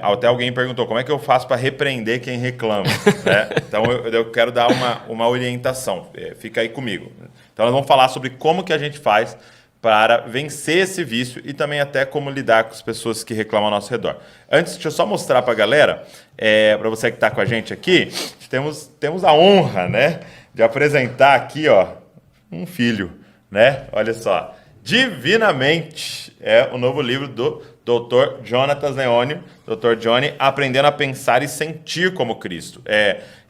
Até alguém perguntou, como é que eu faço para repreender quem reclama? Né? Então, eu quero dar uma orientação. Fica aí comigo. Então, nós vamos falar sobre como que a gente faz para vencer esse vício e também até como lidar com as pessoas que reclamam ao nosso redor. Antes, deixa eu só mostrar para a galera, para você que está com a gente aqui, temos a honra, né, de apresentar aqui, um filho, né? Olha só. Divinamente é o novo livro do Dr. Jonatas Leônio, Dr. Johnny, Aprendendo a Pensar e Sentir como Cristo.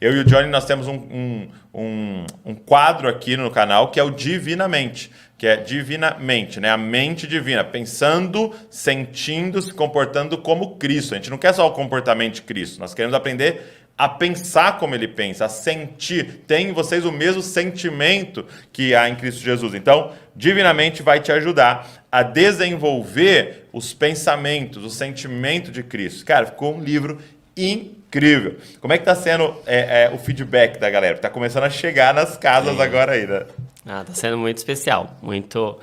Eu e o Johnny, nós temos um quadro aqui no canal que é o Divinamente, que é divinamente, né? A mente divina, pensando, sentindo, se comportando como Cristo. A gente não quer só o comportamento de Cristo, nós queremos aprender a pensar como ele pensa, a sentir. Tem em vocês o mesmo sentimento que há em Cristo Jesus. Então, Divinamente vai te ajudar a desenvolver os pensamentos, o sentimento de Cristo. Cara, ficou um livro incrível. Como é que está sendo o feedback da galera? Está começando a chegar nas casas agora aí, né? Está sendo muito especial, muito,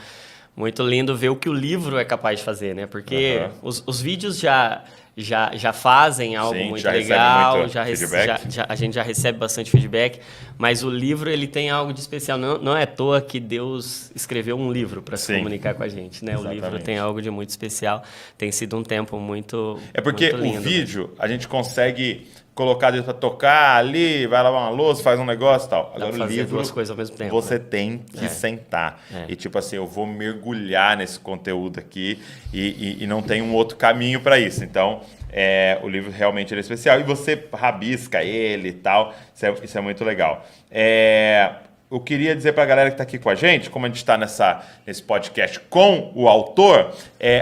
muito lindo ver o que o livro é capaz de fazer, né? Porque os vídeos já fazem algo Sim, muito já legal, recebe muito feedback. a gente já recebe bastante feedback, mas o livro ele tem algo de especial. Não é à toa que Deus escreveu um livro para se comunicar com a gente, né? Exatamente. O livro tem algo de muito especial. Tem sido um tempo muito É porque muito lindo, o vídeo a gente consegue colocar Deus para tocar ali, vai lavar uma louça, faz um negócio e tal. Dá Agora pra o fazer livro duas coisas ao mesmo tempo, você né? tem que sentar. E tipo assim, eu vou mergulhar nesse conteúdo aqui e não tem um outro caminho para isso. Então, o livro realmente ele é especial. E você rabisca ele e tal. Isso é muito legal. Eu queria dizer para a galera que está aqui com a gente, como a gente está nesse podcast com o autor,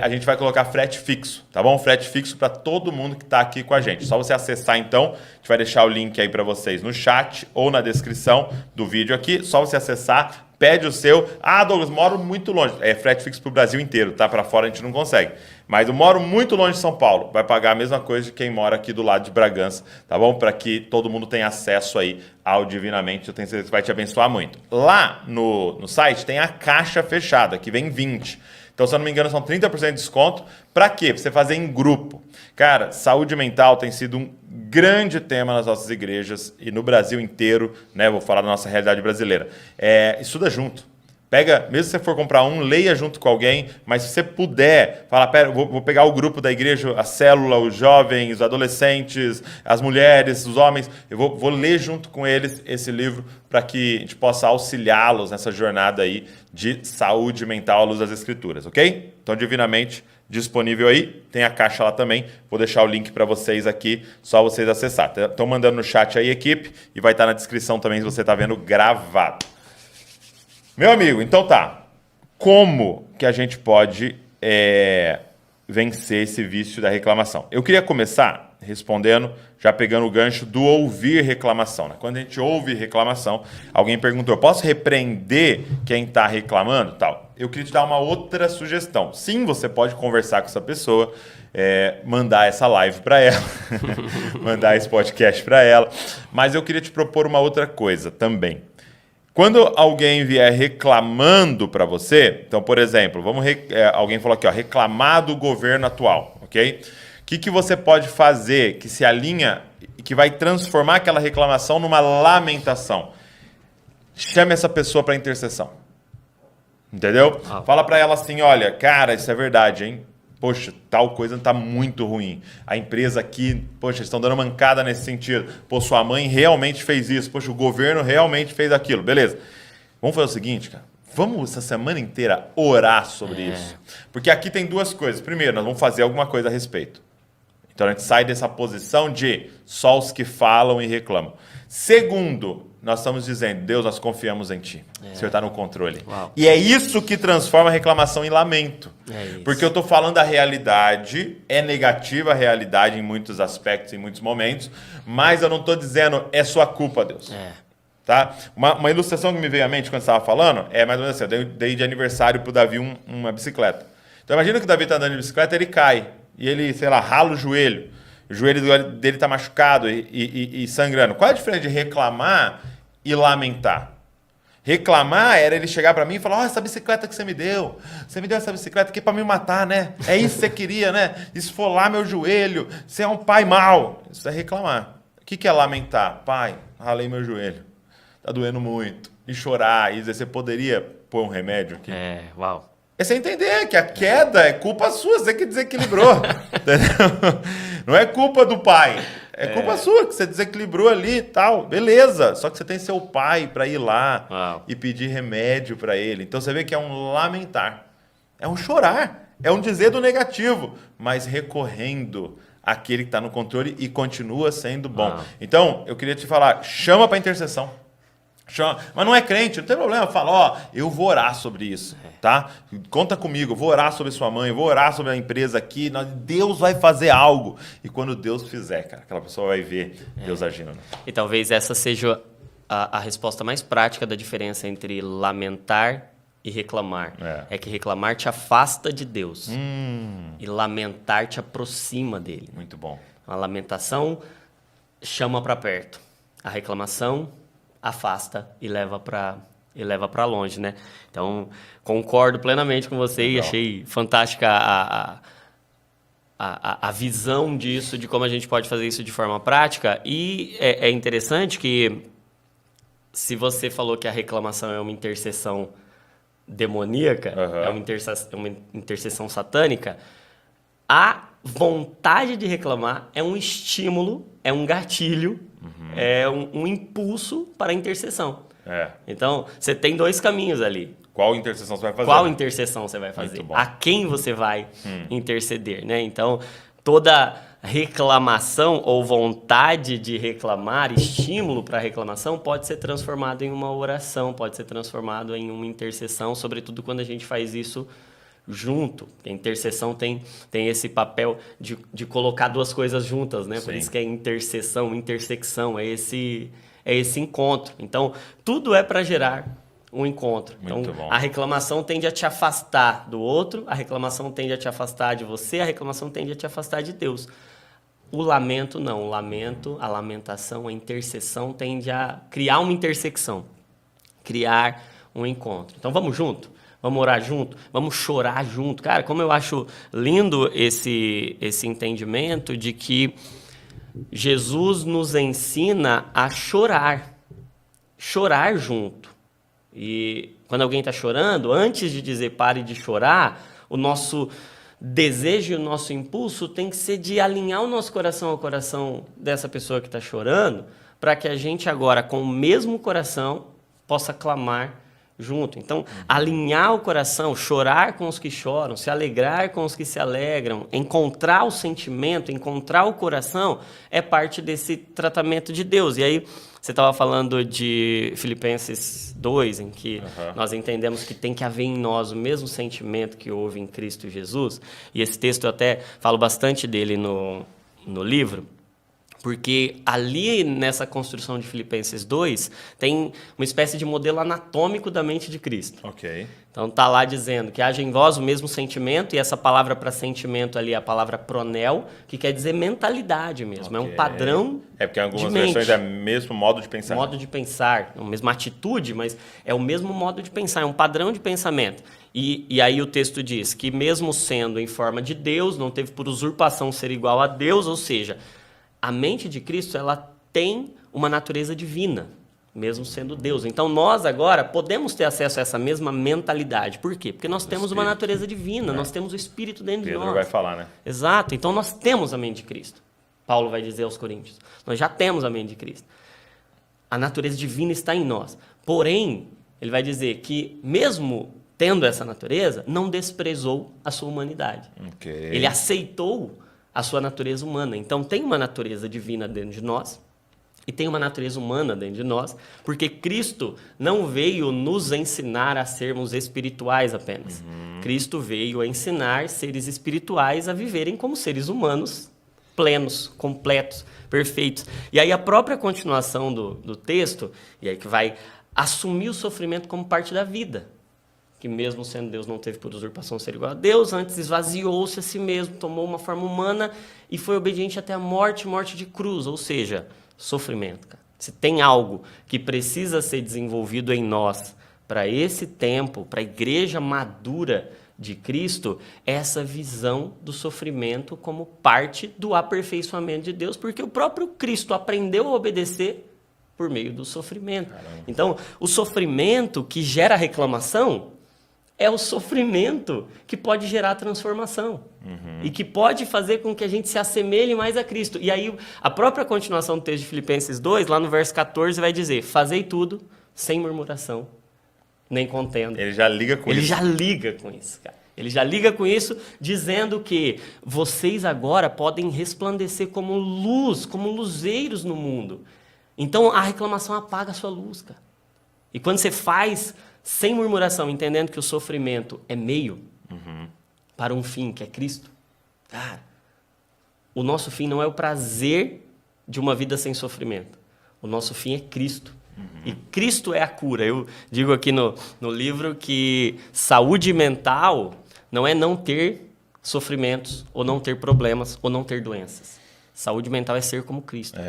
a gente vai colocar frete fixo, tá bom? Frete fixo para todo mundo que está aqui com a gente. Só você acessar então, a gente vai deixar o link aí para vocês no chat ou na descrição do vídeo aqui. Só você acessar, pede o seu. Ah, Douglas, moro muito longe. É frete fixo para o Brasil inteiro, tá? Para fora a gente não consegue. Mas eu moro muito longe de São Paulo. Vai pagar a mesma coisa de quem mora aqui do lado de Bragança, tá bom? Para que todo mundo tenha acesso aí ao Divinamente. Eu tenho certeza que vai te abençoar muito. Lá no site tem a caixa fechada, que vem 20. Então, se eu não me engano, são 30% de desconto. Para quê? Para você fazer em grupo. Cara, saúde mental tem sido um grande tema nas nossas igrejas e no Brasil inteiro, né? Vou falar da nossa realidade brasileira. Estuda junto. Pega, mesmo se você for comprar um, leia junto com alguém, mas se você puder, fala, pera, vou pegar o grupo da igreja, a célula, os jovens, os adolescentes, as mulheres, os homens, eu vou ler junto com eles esse livro para que a gente possa auxiliá-los nessa jornada aí de saúde mental à luz das Escrituras, ok? Então, Divinamente, disponível aí, tem a caixa lá também, vou deixar o link para vocês aqui, só vocês acessar. Estão mandando no chat aí, equipe, e vai estar na descrição também se você está vendo gravado. Meu amigo, então tá. Como que a gente pode vencer esse vício da reclamação? Eu queria começar respondendo, já pegando o gancho do ouvir reclamação. Né? Quando a gente ouve reclamação, alguém perguntou, posso repreender quem está reclamando? Tal. Eu queria te dar uma outra sugestão. Sim, você pode conversar com essa pessoa, mandar essa live para ela, mandar esse podcast para ela, mas eu queria te propor uma outra coisa também. Quando alguém vier reclamando para você, então, por exemplo, alguém falou aqui, ó, reclamar do governo atual, ok? O que você pode fazer que se alinha e que vai transformar aquela reclamação numa lamentação? Chame essa pessoa para intercessão. Entendeu? Fala para ela assim, olha, cara, isso é verdade, hein? Poxa, tal coisa está muito ruim. A empresa aqui, poxa, eles estão dando mancada nesse sentido. Pô, sua mãe realmente fez isso. Poxa, o governo realmente fez aquilo. Beleza. Vamos fazer o seguinte, cara. Vamos, essa semana inteira, orar sobre isso. Porque aqui tem duas coisas. Primeiro, nós vamos fazer alguma coisa a respeito. Então, a gente sai dessa posição de só os que falam e reclamam. Segundo, nós estamos dizendo, Deus, nós confiamos em Ti. O Senhor está no controle. Uau. E é isso que transforma a reclamação em lamento. Porque eu estou falando da realidade, é negativa a realidade em muitos aspectos, em muitos momentos, mas eu não estou dizendo, é sua culpa, Deus. Tá? Uma ilustração que me veio à mente quando você estava falando, é mais ou menos assim, eu dei de aniversário para o Davi uma bicicleta. Então imagina que o Davi está andando de bicicleta, ele cai, e ele, sei lá, rala o joelho. O joelho dele está machucado e sangrando. Qual é a diferença de reclamar e lamentar? Reclamar era ele chegar para mim e falar, essa bicicleta que você me deu essa bicicleta aqui para me matar, né? É isso que você queria, né? Esfolar meu joelho, você é um pai mau. Isso é reclamar. O que é lamentar? Pai, ralei meu joelho, tá doendo muito. E chorar, e dizer, você poderia pôr um remédio aqui? Uau. É você entender que a queda é culpa sua, você que desequilibrou. Entendeu? Não é culpa do pai. É culpa sua, que você desequilibrou ali e tal. Beleza. Só que você tem seu pai para ir lá e pedir remédio para ele. Então você vê que é um lamentar. É um chorar. É um dizer do negativo. Mas recorrendo àquele que está no controle e continua sendo bom. Então, eu queria te falar, chama para intercessão. Mas não é crente, não tem problema. Fala, eu vou orar sobre isso, tá? Conta comigo, eu vou orar sobre sua mãe, eu vou orar sobre a empresa aqui. Deus vai fazer algo. E quando Deus fizer, cara, aquela pessoa vai ver Deus agindo. Né? E talvez essa seja a resposta mais prática da diferença entre lamentar e reclamar. É que reclamar te afasta de Deus. E lamentar te aproxima dele. Muito bom. A lamentação chama para perto. A reclamação afasta e leva para e leva para longe, né? Então, concordo plenamente com você e achei fantástica a visão disso, de como a gente pode fazer isso de forma prática. E é interessante que, se você falou que a reclamação é uma intercessão demoníaca, é uma intercessão satânica, a vontade de reclamar é um estímulo, é um gatilho, é um impulso para a intercessão. Então, você tem dois caminhos ali. Qual intercessão você vai fazer? Qual intercessão você vai fazer? A quem você vai interceder, né? Então, toda reclamação ou vontade de reclamar, estímulo para reclamação, pode ser transformado em uma oração, pode ser transformado em uma intercessão, sobretudo quando a gente faz isso junto. A intercessão tem esse papel de colocar duas coisas juntas, né? Por isso que é intercessão, intersecção, é esse encontro. Então, tudo é para gerar um encontro. Então, a reclamação tende a te afastar do outro, a reclamação tende a te afastar de você, a reclamação tende a te afastar de Deus. O lamento não. O lamento, a lamentação, a intercessão tende a criar uma intersecção, criar um encontro. Então, vamos junto? Vamos orar junto? Vamos chorar junto? Cara, como eu acho lindo esse entendimento de que Jesus nos ensina a chorar junto. E quando alguém está chorando, antes de dizer pare de chorar, o nosso desejo e o nosso impulso tem que ser de alinhar o nosso coração ao coração dessa pessoa que está chorando, para que a gente agora, com o mesmo coração, possa clamar junto. Então, alinhar o coração, chorar com os que choram, se alegrar com os que se alegram, encontrar o sentimento, encontrar o coração, é parte desse tratamento de Deus. E aí, você estava falando de Filipenses 2, em que nós entendemos que tem que haver em nós o mesmo sentimento que houve em Cristo Jesus. E esse texto eu até falo bastante dele no livro, porque ali nessa construção de Filipenses 2 tem uma espécie de modelo anatômico da mente de Cristo. Então está lá dizendo que haja em vós o mesmo sentimento, e essa palavra para sentimento ali é a palavra pronel, que quer dizer mentalidade mesmo, é um padrão. Porque em algumas versões é o mesmo modo de pensar. Modo de pensar, a mesma atitude, mas é o mesmo modo de pensar, é um padrão de pensamento. E aí o texto diz que mesmo sendo em forma de Deus, não teve por usurpação ser igual a Deus, ou seja, a mente de Cristo, ela tem uma natureza divina, mesmo sendo Deus. Então, nós agora podemos ter acesso a essa mesma mentalidade. Por quê? Porque nós temos uma natureza divina, nós temos o Espírito dentro de nós. Pedro vai falar, né? Exato. Então, nós temos a mente de Cristo. Paulo vai dizer aos Coríntios. Nós já temos a mente de Cristo. A natureza divina está em nós. Porém, ele vai dizer que, mesmo tendo essa natureza, não desprezou a sua humanidade. Ele aceitou a sua natureza humana. Então, tem uma natureza divina dentro de nós e tem uma natureza humana dentro de nós, porque Cristo não veio nos ensinar a sermos espirituais apenas. Cristo veio a ensinar seres espirituais a viverem como seres humanos, plenos, completos, perfeitos. E aí a própria continuação do texto, e aí que vai assumir o sofrimento como parte da vida, que mesmo sendo Deus não teve por usurpação ser igual a Deus, antes esvaziou-se a si mesmo, tomou uma forma humana e foi obediente até a morte de cruz, ou seja, sofrimento. Cara. Se tem algo que precisa ser desenvolvido em nós para esse tempo, para a igreja madura de Cristo, é essa visão do sofrimento como parte do aperfeiçoamento de Deus, porque o próprio Cristo aprendeu a obedecer por meio do sofrimento. Então, o sofrimento que gera reclamação é o sofrimento que pode gerar transformação e que pode fazer com que a gente se assemelhe mais a Cristo. E aí, a própria continuação do texto de Filipenses 2, lá no verso 14, vai dizer: fazei tudo sem murmuração, nem contenda. Ele já liga com isso. Ele já liga com isso, cara. Ele já liga com isso, dizendo que vocês agora podem resplandecer como luz, como luzeiros no mundo. Então, a reclamação apaga a sua luz, cara. E quando você faz sem murmuração, entendendo que o sofrimento é meio para um fim, que é Cristo. Cara, o nosso fim não é o prazer de uma vida sem sofrimento. O nosso fim é Cristo. E Cristo é a cura. Eu digo aqui no livro que saúde mental não é não ter sofrimentos, ou não ter problemas, ou não ter doenças. Saúde mental é ser como Cristo.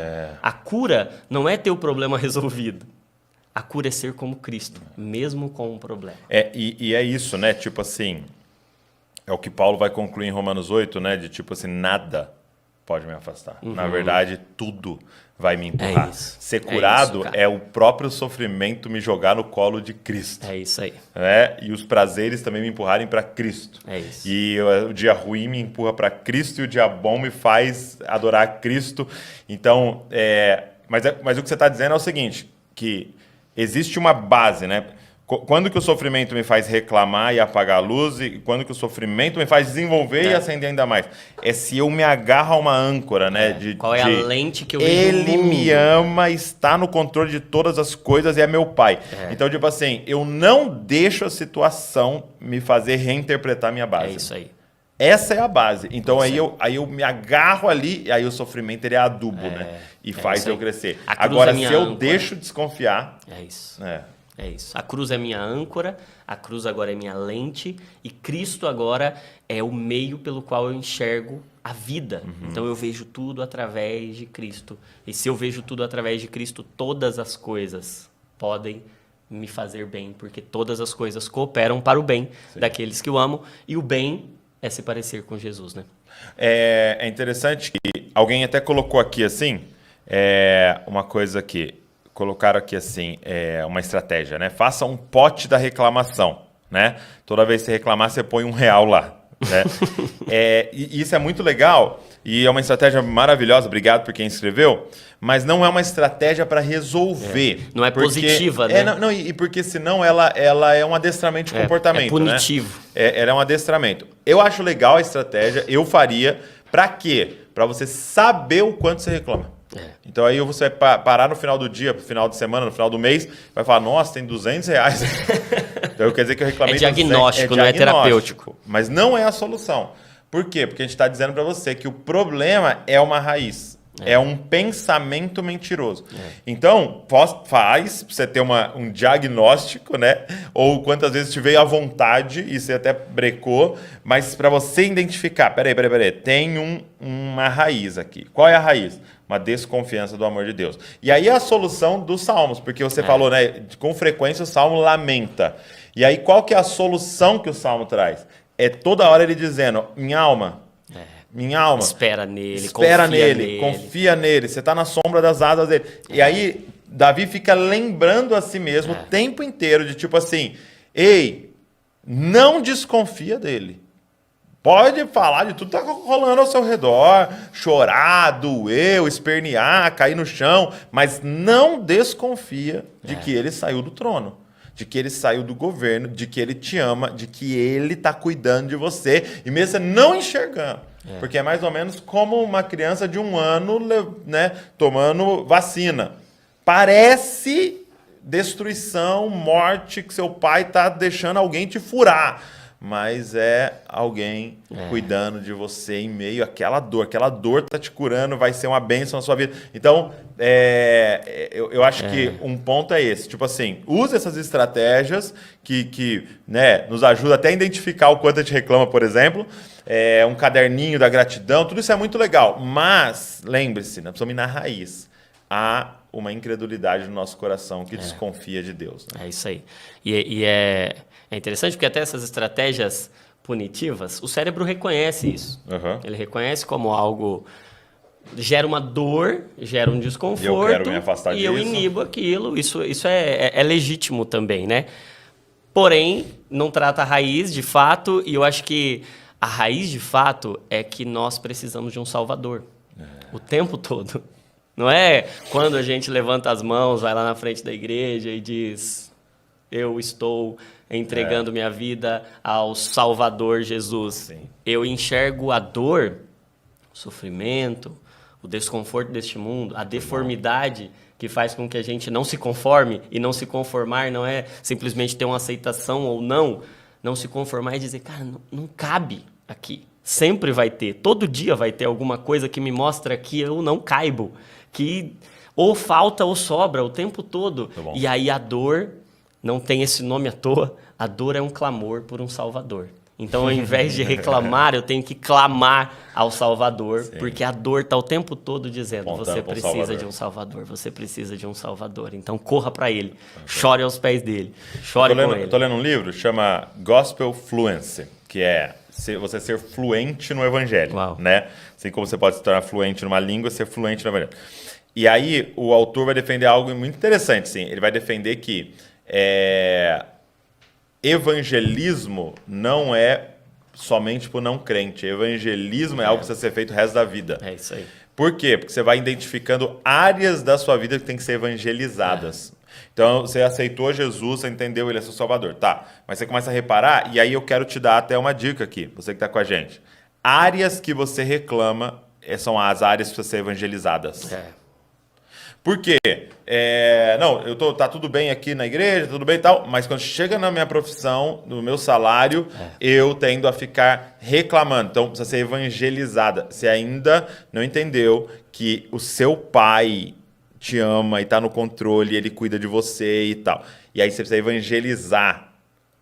A cura não é ter o problema resolvido. A cura é ser como Cristo, mesmo com um problema. E é isso, né? Tipo assim, é o que Paulo vai concluir em Romanos 8, né? De tipo assim, nada pode me afastar. Na verdade, tudo vai me empurrar. isso. Ser curado cara. é o próprio sofrimento me jogar no colo de Cristo. É isso aí. Né? E os prazeres também me empurrarem para Cristo. É isso. E o dia ruim me empurra para Cristo e o dia bom me faz adorar Cristo. Então, mas o que você está dizendo é o seguinte, que existe uma base, né? Quando que o sofrimento me faz reclamar e apagar a luz e quando que o sofrimento me faz desenvolver e acender ainda mais? É se eu me agarro a uma âncora, né? Qual é a lente que eu vejo Ele o mundo? me ama, está no controle de todas as coisas e é meu pai. Então, tipo assim, eu não deixo a situação me fazer reinterpretar minha base. É isso aí. Essa é a base. Então aí eu me agarro ali e aí o sofrimento ele é adubo, né? E faz isso aí. eu crescer. A cruz Agora, é minha se eu âncora. deixo desconfiar, É isso. é, É isso. A cruz é minha âncora, a cruz agora é minha lente e Cristo agora é o meio pelo qual eu enxergo a vida. Então eu vejo tudo através de Cristo. E se eu vejo tudo através de Cristo, todas as coisas podem me fazer bem, porque todas as coisas cooperam para o bem daqueles que o amam e o bem é se parecer com Jesus, né? É interessante que alguém até colocou aqui assim, uma coisa aqui. Colocaram aqui assim, uma estratégia, né? Faça um pote da reclamação, né? Toda vez que você reclamar, você põe R$1 lá, né? E isso é muito legal e é uma estratégia maravilhosa, obrigado por quem escreveu, mas não é uma estratégia para resolver. Não é positiva, né? E porque senão ela é um adestramento de comportamento, é punitivo. né? Ela é um adestramento. Eu acho legal a estratégia, eu faria. Para quê? Para você saber o quanto você reclama. Então aí você vai parar no final do dia, no final de semana, no final do mês, vai falar, nossa, tem R$200. Então quer dizer que eu reclamei. É diagnóstico, não é terapêutico. Mas não é a solução. Por quê? Porque a gente está dizendo para você que o problema é uma raiz. É um pensamento mentiroso. Então, faz pra você ter um diagnóstico, né? Ou quantas vezes te veio à vontade e você até brecou, mas para você identificar, peraí, tem uma raiz aqui. Qual é a raiz? Uma desconfiança do amor de Deus. E aí é a solução dos salmos, porque você falou, né? Com frequência o salmo lamenta. E aí qual que é a solução que o salmo traz? É toda hora ele dizendo, minha alma, Espera nele, confia nele. Você está na sombra das asas dele. E aí, Davi fica lembrando a si mesmo o tempo inteiro de tipo assim, ei, não desconfia dele. Pode falar de tudo que está rolando ao seu redor, chorar, doer, espernear, cair no chão, mas não desconfia de que ele saiu do trono. De que ele saiu do governo, de que ele te ama, de que ele está cuidando de você, e mesmo você não enxergando. Porque é mais ou menos como uma criança de 1 ano, né, tomando vacina. Parece destruição, morte, que seu pai está deixando alguém te furar. Mas é alguém cuidando de você em meio àquela dor. Aquela dor está te curando, vai ser uma bênção na sua vida. Então, eu acho que um ponto é esse. Tipo assim, use essas estratégias que né, nos ajudam até a identificar o quanto a gente reclama, por exemplo. Um caderninho da gratidão, tudo isso é muito legal. Mas, lembre-se, nós precisamos ir na raiz. Há uma incredulidade no nosso coração que desconfia de Deus. Né? É isso aí. E é interessante porque até essas estratégias punitivas, o cérebro reconhece isso. Ele reconhece como algo... Gera uma dor, gera um desconforto. Eu quero me afastar e eu inibo aquilo. Isso é legítimo também, né? Porém, não trata a raiz, de fato, e eu acho que a raiz, de fato, é que nós precisamos de um salvador. O tempo todo. Não é quando a gente levanta as mãos, vai lá na frente da igreja e diz, eu estou entregando minha vida ao Salvador Jesus. Sim. Eu enxergo a dor, o sofrimento, o desconforto deste mundo, a deformidade que faz com que a gente não se conforme, e não se conformar não é simplesmente ter uma aceitação ou não se conformar e dizer, cara, não cabe aqui. Sempre vai ter, todo dia vai ter alguma coisa que me mostra que eu não caibo, que ou falta ou sobra o tempo todo. E aí a dor não tem esse nome à toa, a dor é um clamor por um Salvador. Então, ao invés de reclamar, eu tenho que clamar ao Salvador, porque a dor está o tempo todo dizendo, você precisa de um Salvador, você precisa de um Salvador. Então, corra para Ele, chore aos pés dele, chore com ele. Estou lendo um livro, chama Gospel Fluency, que é você ser fluente no Evangelho, né? Assim como você pode se tornar fluente numa língua, ser fluente no Evangelho. E aí, o autor vai defender algo muito interessante, sim. Ele vai defender que evangelismo não é somente para o não crente. Evangelismo é algo que precisa ser feito o resto da vida. É isso aí. Por quê? Porque você vai identificando áreas da sua vida que tem que ser evangelizadas. Então, você aceitou Jesus, você entendeu, ele é seu Salvador. Tá, mas você começa a reparar, e aí eu quero te dar até uma dica aqui, você que está com a gente. Áreas que você reclama são as áreas que precisam ser evangelizadas. Por quê? Tá tudo bem aqui na igreja, tudo bem e tal, mas quando chega na minha profissão, no meu salário, eu tendo a ficar reclamando. Então, precisa ser evangelizada. Você ainda não entendeu que o seu pai te ama e está no controle, ele cuida de você e tal. E aí você precisa evangelizar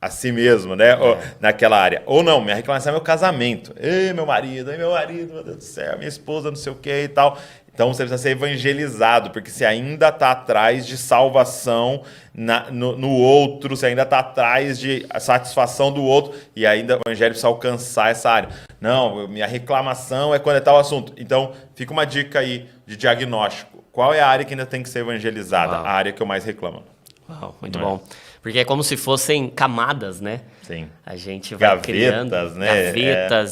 a si mesmo, né? Naquela área. Ou não, minha reclamação é meu casamento. Ei, meu marido, meu Deus do céu, minha esposa, não sei o que e tal. Então você precisa ser evangelizado, porque você ainda está atrás de salvação no outro, você ainda está atrás de satisfação do outro, e ainda o evangelho precisa alcançar essa área. Não, minha reclamação é quando é tal assunto. Então, fica uma dica aí de diagnóstico. Qual é a área que ainda tem que ser evangelizada? A área que eu mais reclamo. Uau, muito bom. Porque é como se fossem camadas, né? Sim. A gente vai criando gavetas, né?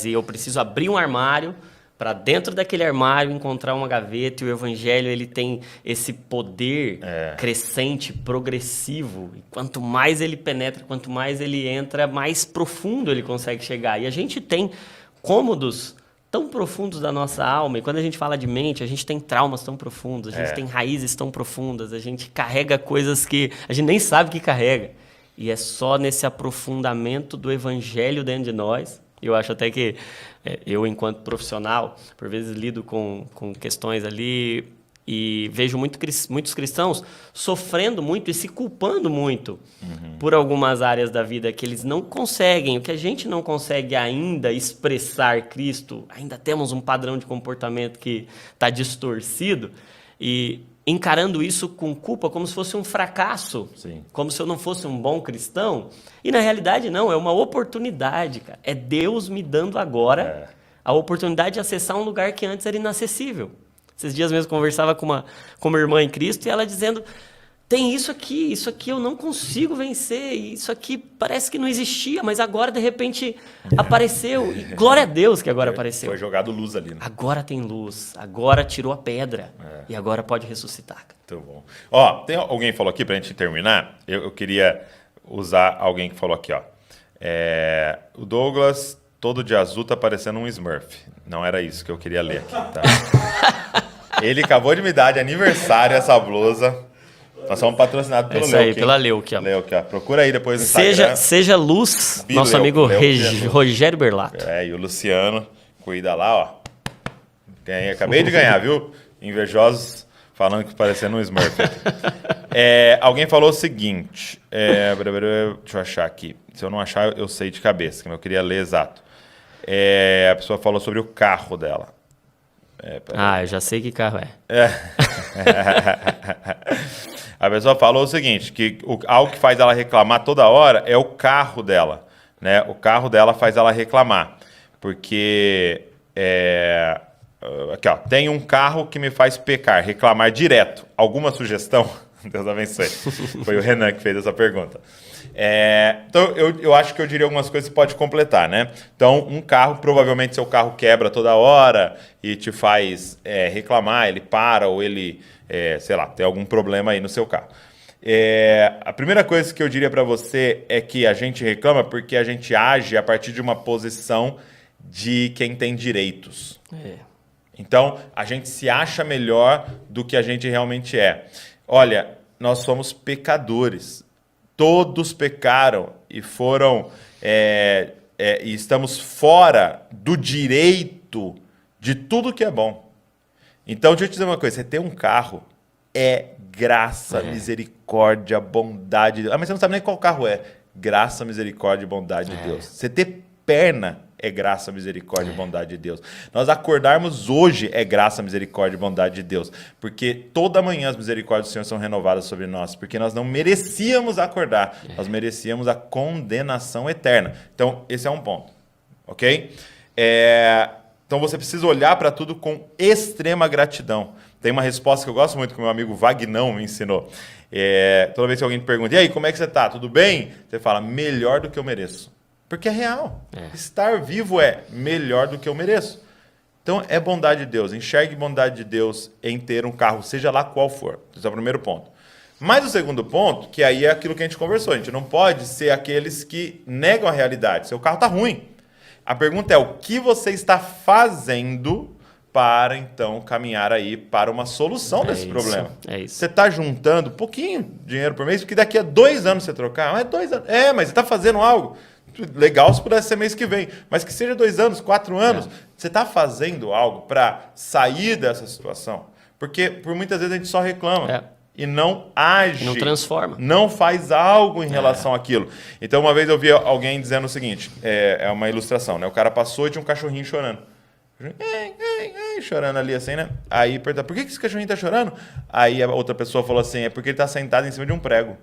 E eu preciso abrir um armário para dentro daquele armário encontrar uma gaveta, e o evangelho ele tem esse poder crescente, progressivo, e quanto mais ele penetra, quanto mais ele entra, mais profundo ele consegue chegar. E a gente tem cômodos tão profundos da nossa alma, e quando a gente fala de mente, a gente tem traumas tão profundos, a gente tem raízes tão profundas, a gente carrega coisas que a gente nem sabe que carrega. E é só nesse aprofundamento do evangelho dentro de nós. Eu acho até que eu, enquanto profissional, por vezes lido com questões ali e vejo muitos cristãos sofrendo muito e se culpando muito por algumas áreas da vida que eles não conseguem, o que a gente não consegue ainda expressar Cristo, ainda temos um padrão de comportamento que está distorcido, e encarando isso com culpa como se fosse um fracasso, como se eu não fosse um bom cristão. E na realidade não, é uma oportunidade, cara. É Deus me dando agora a oportunidade de acessar um lugar que antes era inacessível. Esses dias mesmo conversava com uma irmã em Cristo e ela dizendo, tem isso aqui eu não consigo vencer, isso aqui parece que não existia, mas agora de repente apareceu, e glória a Deus que agora apareceu. Foi jogado luz ali, né? Agora tem luz, agora tirou a pedra e agora pode ressuscitar. Muito bom. Ó, tem alguém que falou aqui, pra gente terminar, eu queria usar alguém que falou aqui, ó. O Douglas, todo de azul, tá parecendo um Smurf. Não era isso que eu queria ler aqui, tá? Ele acabou de me dar de aniversário essa blusa. Nós somos patrocinados pelo Leuc. Pela Leuc, ó. Leuc, ó. Procura aí depois no Instagram. Seja luz, nosso amigo Rogério Berlato. E o Luciano cuida lá, ó. Acabei de ganhar, viu? Invejosos falando que parecendo um Smurf. Alguém falou o seguinte. Deixa eu achar aqui. Se eu não achar, eu sei de cabeça, que eu queria ler exato. A pessoa falou sobre o carro dela. Eu já sei que carro é. A pessoa falou o seguinte, que algo que faz ela reclamar toda hora é o carro dela, né? O carro dela faz ela reclamar, porque aqui, ó, tem um carro que me faz pecar, reclamar direto. Alguma sugestão? Deus abençoe. Foi o Renan que fez essa pergunta. Então, eu acho que eu diria algumas coisas que pode completar, né? Então, um carro, provavelmente seu carro quebra toda hora e te faz reclamar, ele para ou ele, sei lá, tem algum problema aí no seu carro. A primeira coisa que eu diria para você é que a gente reclama porque a gente age a partir de uma posição de quem tem direitos. Então, a gente se acha melhor do que a gente realmente é. Olha, nós somos pecadores. Todos pecaram e foram e estamos fora do direito de tudo que é bom. Então, deixa eu te dizer uma coisa. Você ter um carro é graça, misericórdia, bondade. Mas você não sabe nem qual carro é. Graça, misericórdia e bondade de Deus. Você ter perna é graça, misericórdia e bondade de Deus. Nós acordarmos hoje é graça, misericórdia e bondade de Deus. Porque toda manhã as misericórdias do Senhor são renovadas sobre nós. Porque nós não merecíamos acordar. Nós merecíamos a condenação eterna. Então, esse é um ponto. Ok? Então, você precisa olhar para tudo com extrema gratidão. Tem uma resposta que eu gosto muito, que o meu amigo Vagnão me ensinou. Toda vez que alguém te pergunta, e aí, como é que você está? Tudo bem? Você fala, melhor do que eu mereço. Porque é real. Estar vivo é melhor do que eu mereço. Então, é bondade de Deus. Enxergue bondade de Deus em ter um carro, seja lá qual for. Esse é o primeiro ponto. Mas o segundo ponto, que aí é aquilo que a gente conversou. A gente não pode ser aqueles que negam a realidade. Seu carro está ruim. A pergunta é, o que você está fazendo para, então, caminhar aí para uma solução desse problema? É isso. Você está juntando pouquinho de dinheiro por mês, porque daqui a 2 anos você trocar. Mas 2 anos. Mas você está fazendo algo. Legal se pudesse ser mês que vem, mas que seja 2 anos, 4 anos, você está fazendo algo para sair dessa situação? Porque por muitas vezes a gente só reclama e não age. Não transforma. Não faz algo em relação àquilo. Então uma vez eu vi alguém dizendo o seguinte, é uma ilustração, né? O cara passou e tinha um cachorrinho chorando. Chorando ali assim, né? Aí pergunta, por que esse cachorrinho está chorando? Aí a outra pessoa falou assim, é porque ele está sentado em cima de um prego.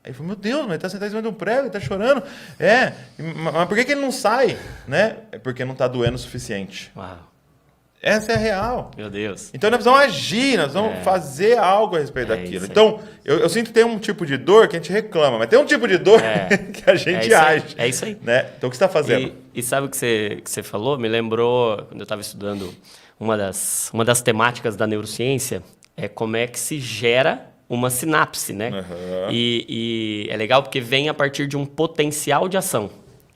Aí ele falou, meu Deus, mas ele está sentado em cima de um prego, ele está chorando. Mas por que ele não sai? Né? É porque não está doendo o suficiente. Uau. Essa é a real. Meu Deus. Então nós precisamos agir, nós vamos fazer algo a respeito daquilo. Então, eu sinto que tem um tipo de dor que a gente reclama, mas tem um tipo de dor que a gente age. É isso aí. Né? Então o que você está fazendo? E sabe o que você falou? Me lembrou, quando eu estava estudando, uma das temáticas da neurociência, é como é que se gera uma sinapse, né? E é legal porque vem a partir de um potencial de ação.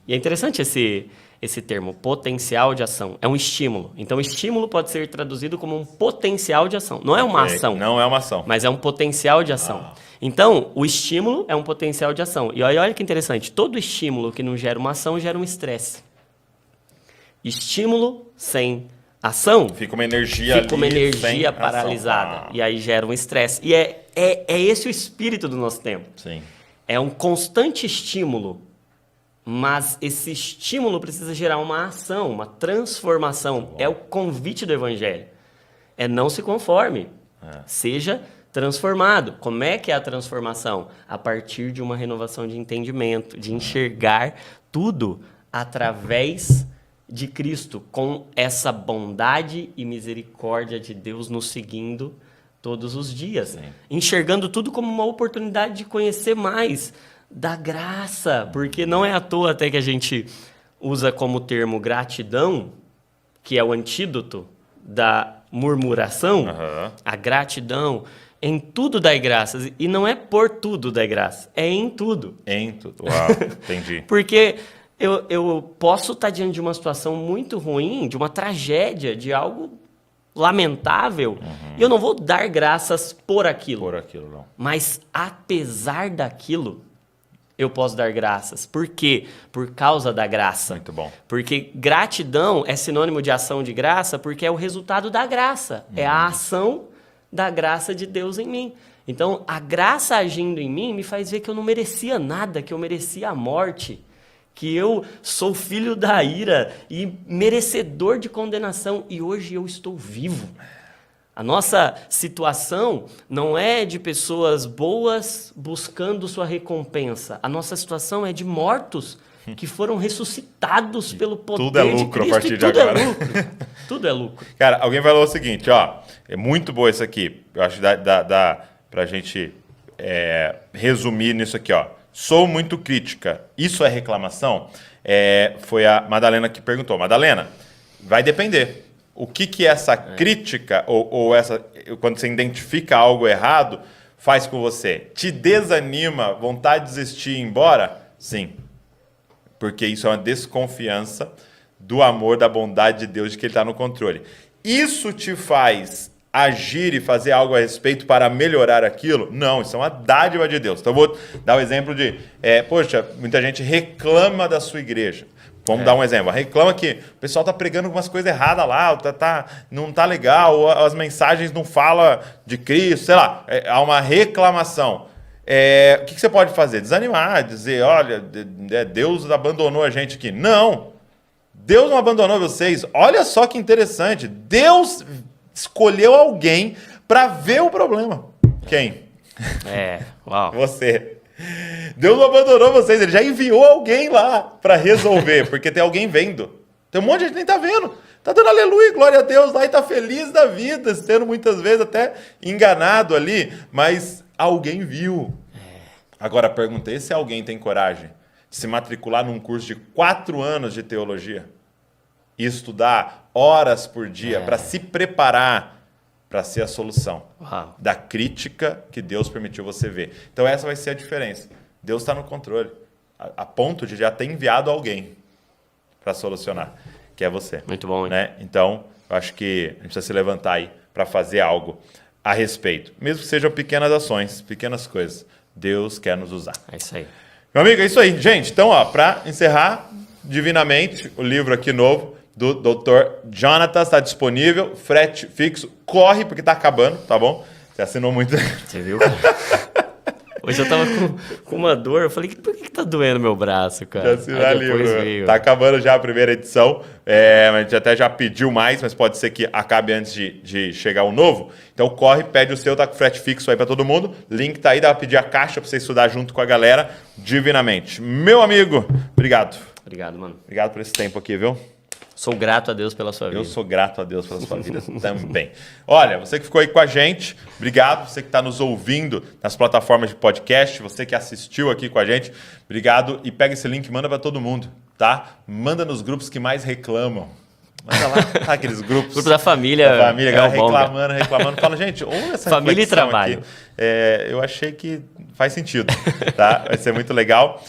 E é interessante esse termo, potencial de ação. É um estímulo. Então, estímulo pode ser traduzido como um potencial de ação. Não é uma ação. Não é uma ação. Mas é um potencial de ação. Então, o estímulo é um potencial de ação. E olha que interessante. Todo estímulo que não gera uma ação gera um estresse. Estímulo sem ação... Fica uma energia paralisada. E aí gera um estresse. E é esse o espírito do nosso tempo. Sim. É um constante estímulo, mas esse estímulo precisa gerar uma ação, uma transformação. É o convite do Evangelho. É não se conforme. Seja transformado. Como é que é a transformação? A partir de uma renovação de entendimento, de enxergar tudo através de Cristo, com essa bondade e misericórdia de Deus nos seguindo todos os dias. Sim. Enxergando tudo como uma oportunidade de conhecer mais da graça, porque não é à toa até que a gente usa como termo gratidão, que é o antídoto da murmuração, a gratidão. Em tudo dai graças, e não é por tudo dai graça, é em tudo. Em tudo, uau, entendi. Porque eu posso estar diante de uma situação muito ruim, de uma tragédia, de algo lamentável, e eu não vou dar graças por aquilo. Por aquilo, não. Mas, apesar daquilo, eu posso dar graças. Por quê? Por causa da graça. Muito bom. Porque gratidão é sinônimo de ação de graça, porque é o resultado da graça. É a ação da graça de Deus em mim. Então, a graça agindo em mim me faz ver que eu não merecia nada, que eu merecia a morte, que eu sou filho da ira e merecedor de condenação, e hoje eu estou vivo. A nossa situação não é de pessoas boas buscando sua recompensa. A nossa situação é de mortos que foram ressuscitados pelo poder tudo é lucro de Cristo. A partir de agora. É lucro. Tudo é lucro. Cara, alguém falou o seguinte, ó, é muito boa isso aqui. Eu acho que dá pra gente resumir nisso aqui, ó. Sou muito crítica. Isso é reclamação? Foi a Madalena que perguntou. Madalena, vai depender. O que essa crítica ou essa, quando você identifica algo errado, faz com você? Te desanima, vontade de desistir e ir embora? Sim. Porque isso é uma desconfiança do amor, da bondade de Deus, de que Ele está no controle. Isso te faz agir e fazer algo a respeito para melhorar aquilo? Não, isso é uma dádiva de Deus. Então eu vou dar o exemplo de, poxa, muita gente reclama da sua igreja. Vamos dar um exemplo. Reclama que o pessoal está pregando algumas coisas erradas lá, não está legal, ou as mensagens não falam de Cristo, sei lá. Há uma reclamação. o que você pode fazer? Desanimar, dizer, olha, Deus abandonou a gente aqui. Não! Deus não abandonou vocês. Olha só que interessante. Deus escolheu alguém para ver o problema. Quem? Uau. Você. Deus não abandonou vocês, ele já enviou alguém lá para resolver, porque tem alguém vendo. Tem um monte de gente que nem tá vendo. Tá dando aleluia, glória a Deus lá e tá feliz da vida, sendo muitas vezes até enganado ali, mas alguém viu. Agora, perguntei se alguém tem coragem de se matricular num curso de 4 anos de teologia e estudar horas por dia para se preparar para ser a solução da crítica que Deus permitiu você ver. Então essa vai ser a diferença. Deus está no controle, a ponto de já ter enviado alguém para solucionar, que é você. Muito bom, hein? Né? Então, eu acho que a gente precisa se levantar aí para fazer algo a respeito. Mesmo que sejam pequenas ações, pequenas coisas. Deus quer nos usar. É isso aí. Meu amigo, é isso aí. Gente, então, para encerrar, Divinamente, o livro aqui novo, do Dr. Jonathan, está disponível, frete fixo, corre porque está acabando, tá bom? Você assinou muito. Você viu? Hoje eu tava com uma dor, eu falei, por que tá doendo meu braço, cara? Já assinar livro. Tá acabando já a primeira edição, a gente até já pediu mais, mas pode ser que acabe antes de chegar o novo. Então corre, pede o seu, tá com frete fixo aí para todo mundo. Link tá aí, dá pra pedir a caixa para você estudar junto com a galera, Divinamente. Meu amigo, obrigado. Obrigado, mano. Obrigado por esse tempo aqui, viu? Sou grato a Deus pela sua vida. Eu sou grato a Deus pela sua vida também. Olha, você que ficou aí com a gente, obrigado. Você que está nos ouvindo nas plataformas de podcast, você que assistiu aqui com a gente, obrigado. E pega esse link e manda para todo mundo, tá? Manda nos grupos que mais reclamam. Manda lá, tá, aqueles grupos. Grupo da família. Da família, galera reclamando. Fala, gente, ouve essa família e trabalho. Aqui. Eu achei que faz sentido, tá? Vai ser muito legal.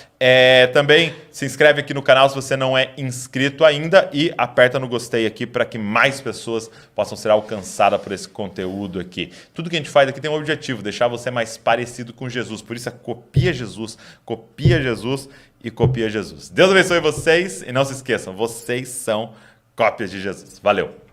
Também se inscreve aqui no canal se você não é inscrito ainda e aperta no gostei aqui para que mais pessoas possam ser alcançadas por esse conteúdo aqui. Tudo que a gente faz aqui tem um objetivo, deixar você mais parecido com Jesus. Por isso, copia Jesus e copia Jesus. Deus abençoe vocês e não se esqueçam, vocês são cópias de Jesus. Valeu!